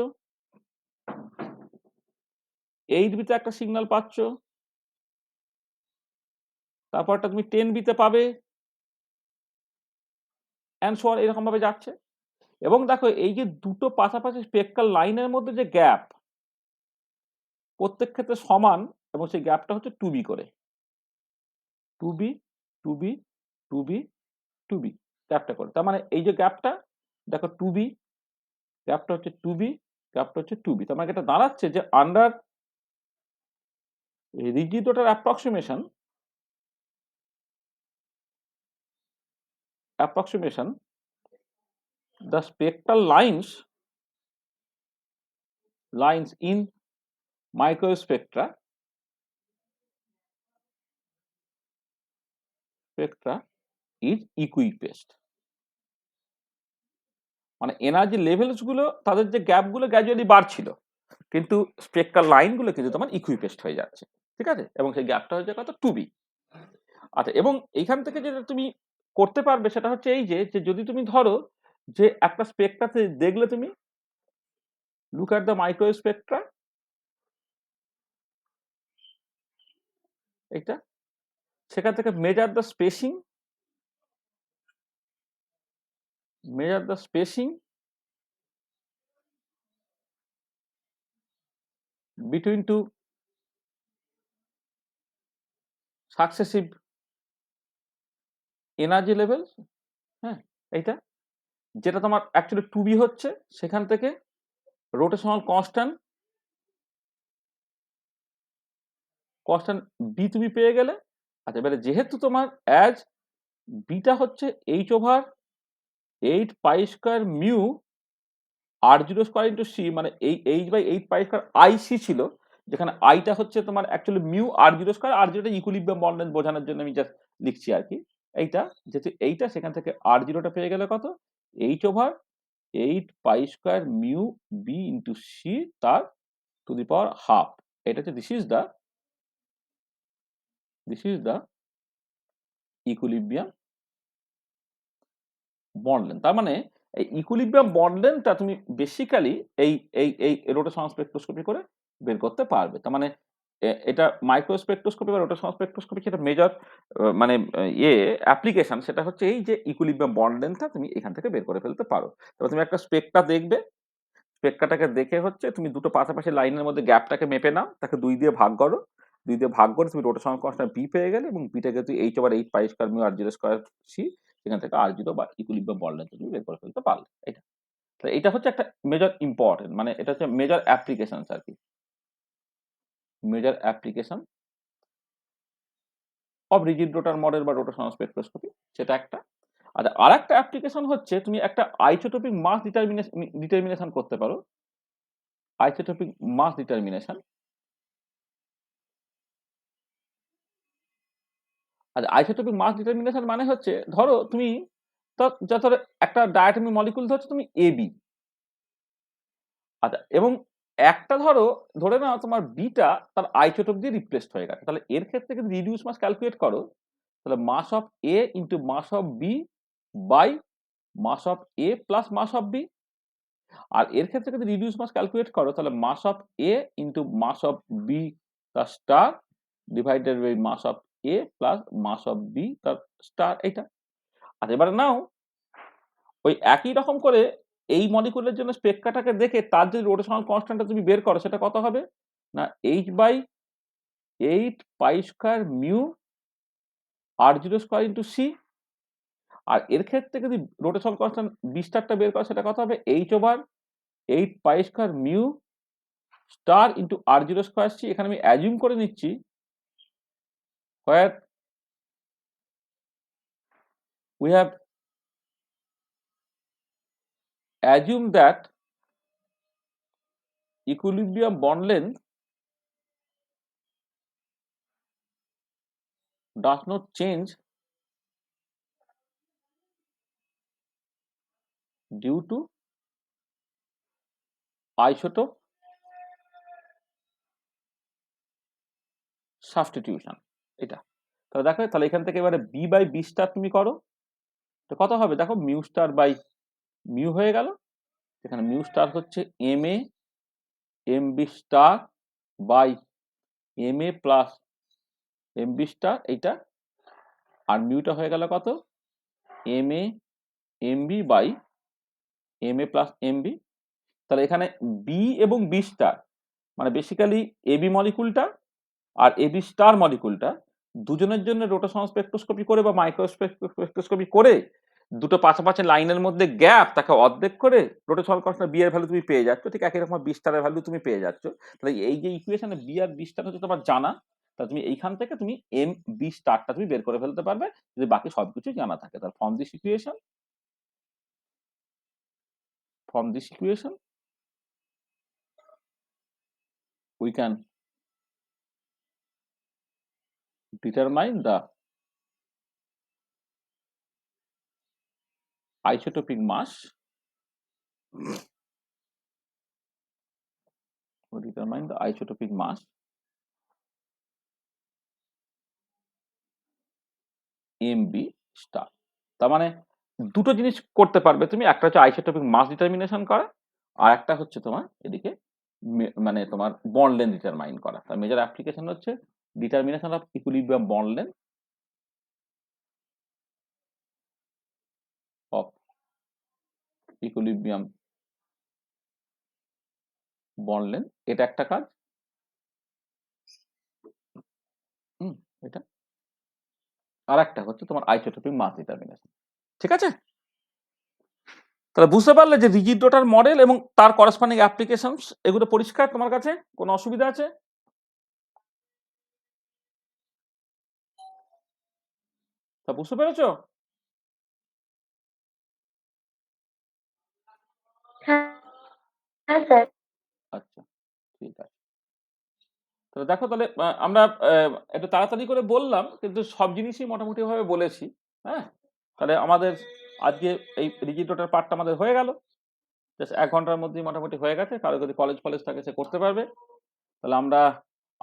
8b তে একটা সিগন্যাল পাচ্ছ, তারপরটা তুমি 10b তে পাবে, অ্যান্ড সো অন, এরকম ভাবে যাচ্ছে। এবং দেখো এই যে দুটো পাশাপাশি স্পেক্ট্রাল লাইনের মধ্যে যে গ্যাপ, প্রত্যেক ক্ষেত্রে সমান, এবং সেই গ্যাপটা হচ্ছে 2b করে। 2b 2b 2b 2b গ্যাপটা করে। তার মানে এই যে গ্যাপটা দেখো 2b, গ্যাপটা হচ্ছে 2b, গ্যাপটা হচ্ছে 2b। তার মানে এটা দাঁড়াচ্ছে যে under rigid rotor approximation the spectral lines in microspectra is equispaced। মানে এনার্জি লেভেলস গুলো, তাদের যে গ্যাপ গুলো গ্র্যাজুয়ালি বাড়ছিল, কিন্তু স্পেক্ট্রাল লাইন গুলো কিন্তু তোমার ইকুইপেস্ট হয়ে যাচ্ছে। ঠিক আছে, এবং সেই গ্যাপটা হয়ে যায় কত? 2b। আচ্ছা, এবং এইখান থেকে যেটা তুমি করতে পারবে সেটা হচ্ছে এই যে যে যদি তুমি ধরো যে একটা স্পেক্ট্রাতে দেখলে তুমি, লুক অ্যাট দ্য মাইক্রোস্পেক্ট্রা, এটা সেখান থেকে measure the spacing between two successive energy level. হ্যাঁ, এইটা যেটা তোমার অ্যাকচুয়ালি 2b হচ্ছে, সেখান থেকে রোটেশনাল কনস্ট্যান্ট বি তুমি পেয়ে গেলে। আচ্ছা, এবারে যেহেতু তোমার অ্যাজ বিটা হচ্ছে h/8 pi square mu r0² into C, মানে এই h/8 পাই স্কয়ার আইসি ছিল, যেখানে আইটা হচ্ছে তোমার অ্যাকচুয়ালি মিউ r0², r0টা ইকুইলিব্রিয়াম বন্ডেজ বোঝানোর জন্য আমি জাস্ট লিখছি আর কি। এইটা যেহেতু এইটা, সেখান থেকে r0টা পেয়ে গেলে কত? h/8 pi square mu B into C তার টু দি পাওয়ার হাফ। এটা হচ্ছে this is the equilibrium bond length. তার মানে এই ইকুইলিব্রিয়াম বন্ড লেন্থটা তুমি বেসিক্যালি এই এই এই রোটেশনাল স্পেকট্রোস্কোপি করে বের করতে পারবে। তার মানে এটা মাইক্রোস্পেকট্রোস্কোপি বা রোটেশনাল স্পেকট্রোস্কোপি যেটা মেজর মানে অ্যাপ্লিকেশন, সেটা হচ্ছে এই যে ইকুইলিব্রিয়াম বন্ড লেন্থটা তুমি এখান থেকে বের করে ফেলতে পারো। তবে তুমি একটা স্পেকট্রা দেখবে, স্পেকট্রাটাকে দেখে হচ্ছে তুমি দুটো পাশাপাশি লাইনের মধ্যে গ্যাপটাকে মেপে নাও, তাকে 2 দিয়ে ভাগ করো, 2 দিয়ে ভাগ করে তুমি রোটেশনাল কনস্ট্যান্ট বি পেয়ে গেলে, এবং বিটাকে তুই h/8 pi square mu r0² C, সেখান থেকে r0 বা ইকুইলিব্রিয়াম বন্ড লেন্থ তুমি বের করে ফেলতে পারলে। এটা তো এটা হচ্ছে একটা মেজর ইম্পর্টেন্ট, মানে এটা হচ্ছে মেজর অ্যাপ্লিকেশন আর কি, major application of rigid rotor model বা রোটেশনাল স্পেকট্রোস্কোপি, সেটা একটা। আচ্ছা, আরেকটা অ্যাপ্লিকেশন হচ্ছে তুমি একটা আইসোটোপিক মাস ডিটারমিনেশন করতে পারো। আইসোটোপিক মাস ডিটারমিনেশন। আচ্ছা, আইসোটোপিক মাস ডিটারমিনেশন মানে হচ্ছে ধরো তুমি ধরো একটা ডায়াটমি মলিকুল ধরছো তুমি এবি। আচ্ছা, এবং একটা ধরে নাও তোমার বিটা তার আইসোটোপ দিয়ে রিপ্লেসড হয়ে গেছে, তাহলে এর ক্ষেত্রে যদি রিডিউস মাস ক্যালকুলেট করো, তাহলে mass of A into mass of B by mass of A plus mass of B. আর এর ক্ষেত্রে যদি রিডিউস মাস ক্যালকুলেট করো, তাহলে mass of A into mass of B তার star divided by mass of A plus mass of B তার star, এইটা। আচ্ছা, এবারে নাও ওই একই রকম করে এই মলিকুলের জন্য স্পেক্ট্রাটাকে দেখে তার যদি রোটেশনাল কনস্ট্যান্টটা তুমি বের করো, সেটা কত হবে না h/8 pi square mu r0 square into C. আর এর ক্ষেত্রে যদি রোটেশনাল কনস্ট্যান্ট বি স্টারটা বের করো, সেটা কত হবে h/8 pi square mu star into r0 square C. এখানে আমি অ্যাজিউম করে নিচ্ছি where we have assumed that equilibrium bond length does not change due to isotope substitution. এটা তাহলে দেখো, তাহলে এখান থেকে এবারে বি বাই বি স্টার তুমি করো, তো কত হবে দেখো, মিউ স্টার বাই মিউ হয়ে গেল। এখানে মিউ স্টার হচ্ছে m A m B star by m A plus m B star, এইটা। আর মিউটা হয়ে গেল কত, m A m B by m A plus m B. তাহলে এখানে বি এবং বি স্টার মানে বেসিক্যালি এবি মলিকুলটা আর এবি স্টার মলিকুলটা দুজনের জন্য রোটেশনাল স্পেকট্রোস্কোপি করে বা মাইক্রোস্পেকট্রোস্কোপি করে দুটো পাশাপাশি লাইনের মধ্যে গ্যাপ তাকে অর্ধেক করে রোটেশনাল কনস্ট্যান্ট বি এর ভ্যালু তুমি পেয়ে যাচ্ছ, ঠিক একই রকম বি স্টারের ভ্যালু তুমি পেয়ে যাচ্ছ। তাহলে এই যে ইকুয়েশনে বি আর বি স্টার হচ্ছে তোমার জানা, তা তুমি এইখান থেকে তুমি এম বি স্টারটা তুমি বের করে ফেলতে পারবে যদি বাকি সবকিছু জানা থাকে। তাহলে from this equation we can determine the isotopic mass, determine the isotopic mass mb star. তার মানে দুটো জিনিস করতে পারবে তুমি, একটা হচ্ছে আইসোটোপিক মাস ডিটারমিনেশন করা, আর একটা হচ্ছে তোমার এদিকে মানে তোমার বন্ড লেন্থ ডিটারমাইন করা। তার মেজর অ্যাপ্লিকেশন হচ্ছে determination of equilibrium bond length of equilibrium bond length, এটা একটা কাজ। এটা আর একটা হচ্ছে তোমার আইসোটোপিক মাস ডিটারমিনেশন। ঠিক আছে, তাহলে বুঝতে পারলে যে রিজিড ডটার মডেল এবং তার করসপন্ডিং অ্যাপ্লিকেশনস এগুলো পরিষ্কার তোমার কাছে? কোনো অসুবিধা আছে? তা বুঝতে পেরেছো? হ্যাঁ, হ্যাঁ স্যার। আচ্ছা, ঠিক আছে। তাহলে দেখো, তাহলে আমরা একটু তাড়াতাড়ি করে বললাম কিন্তু সব জিনিসই মোটামুটি ভাবে বলেছি। হ্যাঁ, তাহলে আমাদের আজকে এই রিজিড ডটার পার্টটা আমাদের হয়ে গেল। জাস্ট 1 ঘন্টার মধ্যেই মোটামুটি হয়ে গেছে। কারো যদি কলেজ ফলেজ থাকে সে করতে পারবে। তাহলে আমরা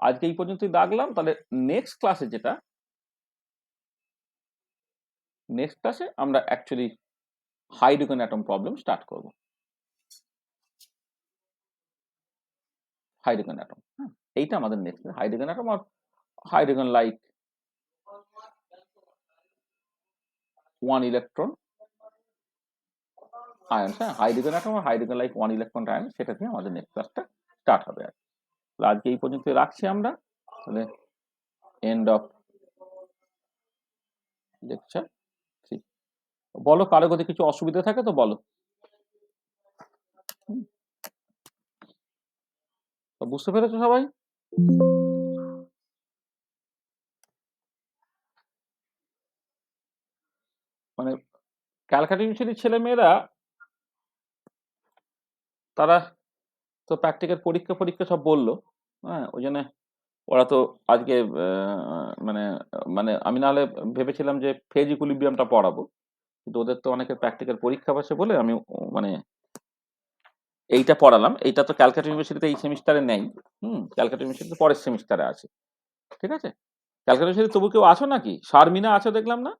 আজকে এই পর্যন্তই রাখলাম। তাহলে নেক্সট ক্লাসে নেক্সট ক্লাসে আমরা actually hydrogen atom problem start করব। হাইড্রোজেন অ্যাটম, হ্যাঁ, এইটা আমাদের নেক্সট হাইড্রোজেন অ্যাটম আর হাইড্রোজেন লাইক 1 ইলেকট্রন আয়ন, হ্যাঁ, হাইড্রোজেন অ্যাটম আর হাইড্রোজেন লাইক 1 ইলেকট্রন আয়ন, সেটা দিয়ে আমাদের নেক্সট ক্লাসটা স্টার্ট হবে। আর আজকে এই পর্যন্ত রাখছি আমরা। তাহলে এন্ড অফ লেকচার 3। বলো, কারো যদি কিছু অসুবিধা থাকে তো বলো। তো বুঝতে পেরেছো সবাই? মানে ক্যালকাটা ইউনিভার্সিটির ছেলেমেয়েরা তারা তো প্র্যাকটিক্যাল পরীক্ষা সব বললো। হ্যাঁ, ওই জন্য ওরা তো আজকে মানে মানে আমি নাহলে ভেবেছিলাম যে ফেজ ইকুইলিব্রিয়ামটা পড়াবো, কিন্তু ওদের তো অনেকের প্র্যাকটিক্যাল পরীক্ষা বসে বলে আমি মানে এইটা পড়ালাম। এইটা তো ক্যালকাটা ইউনিভার্সিটিতে এই সেমিস্টারে নেই। ক্যালকাটা ইউনিভার্সিটিতে পরের সেমিস্টারে আছে। ঠিক আছে? ক্যালকাটা ইউনিভার্সিটি তবু কেউ আছো নাকি? শারমিনা আছো দেখলাম না?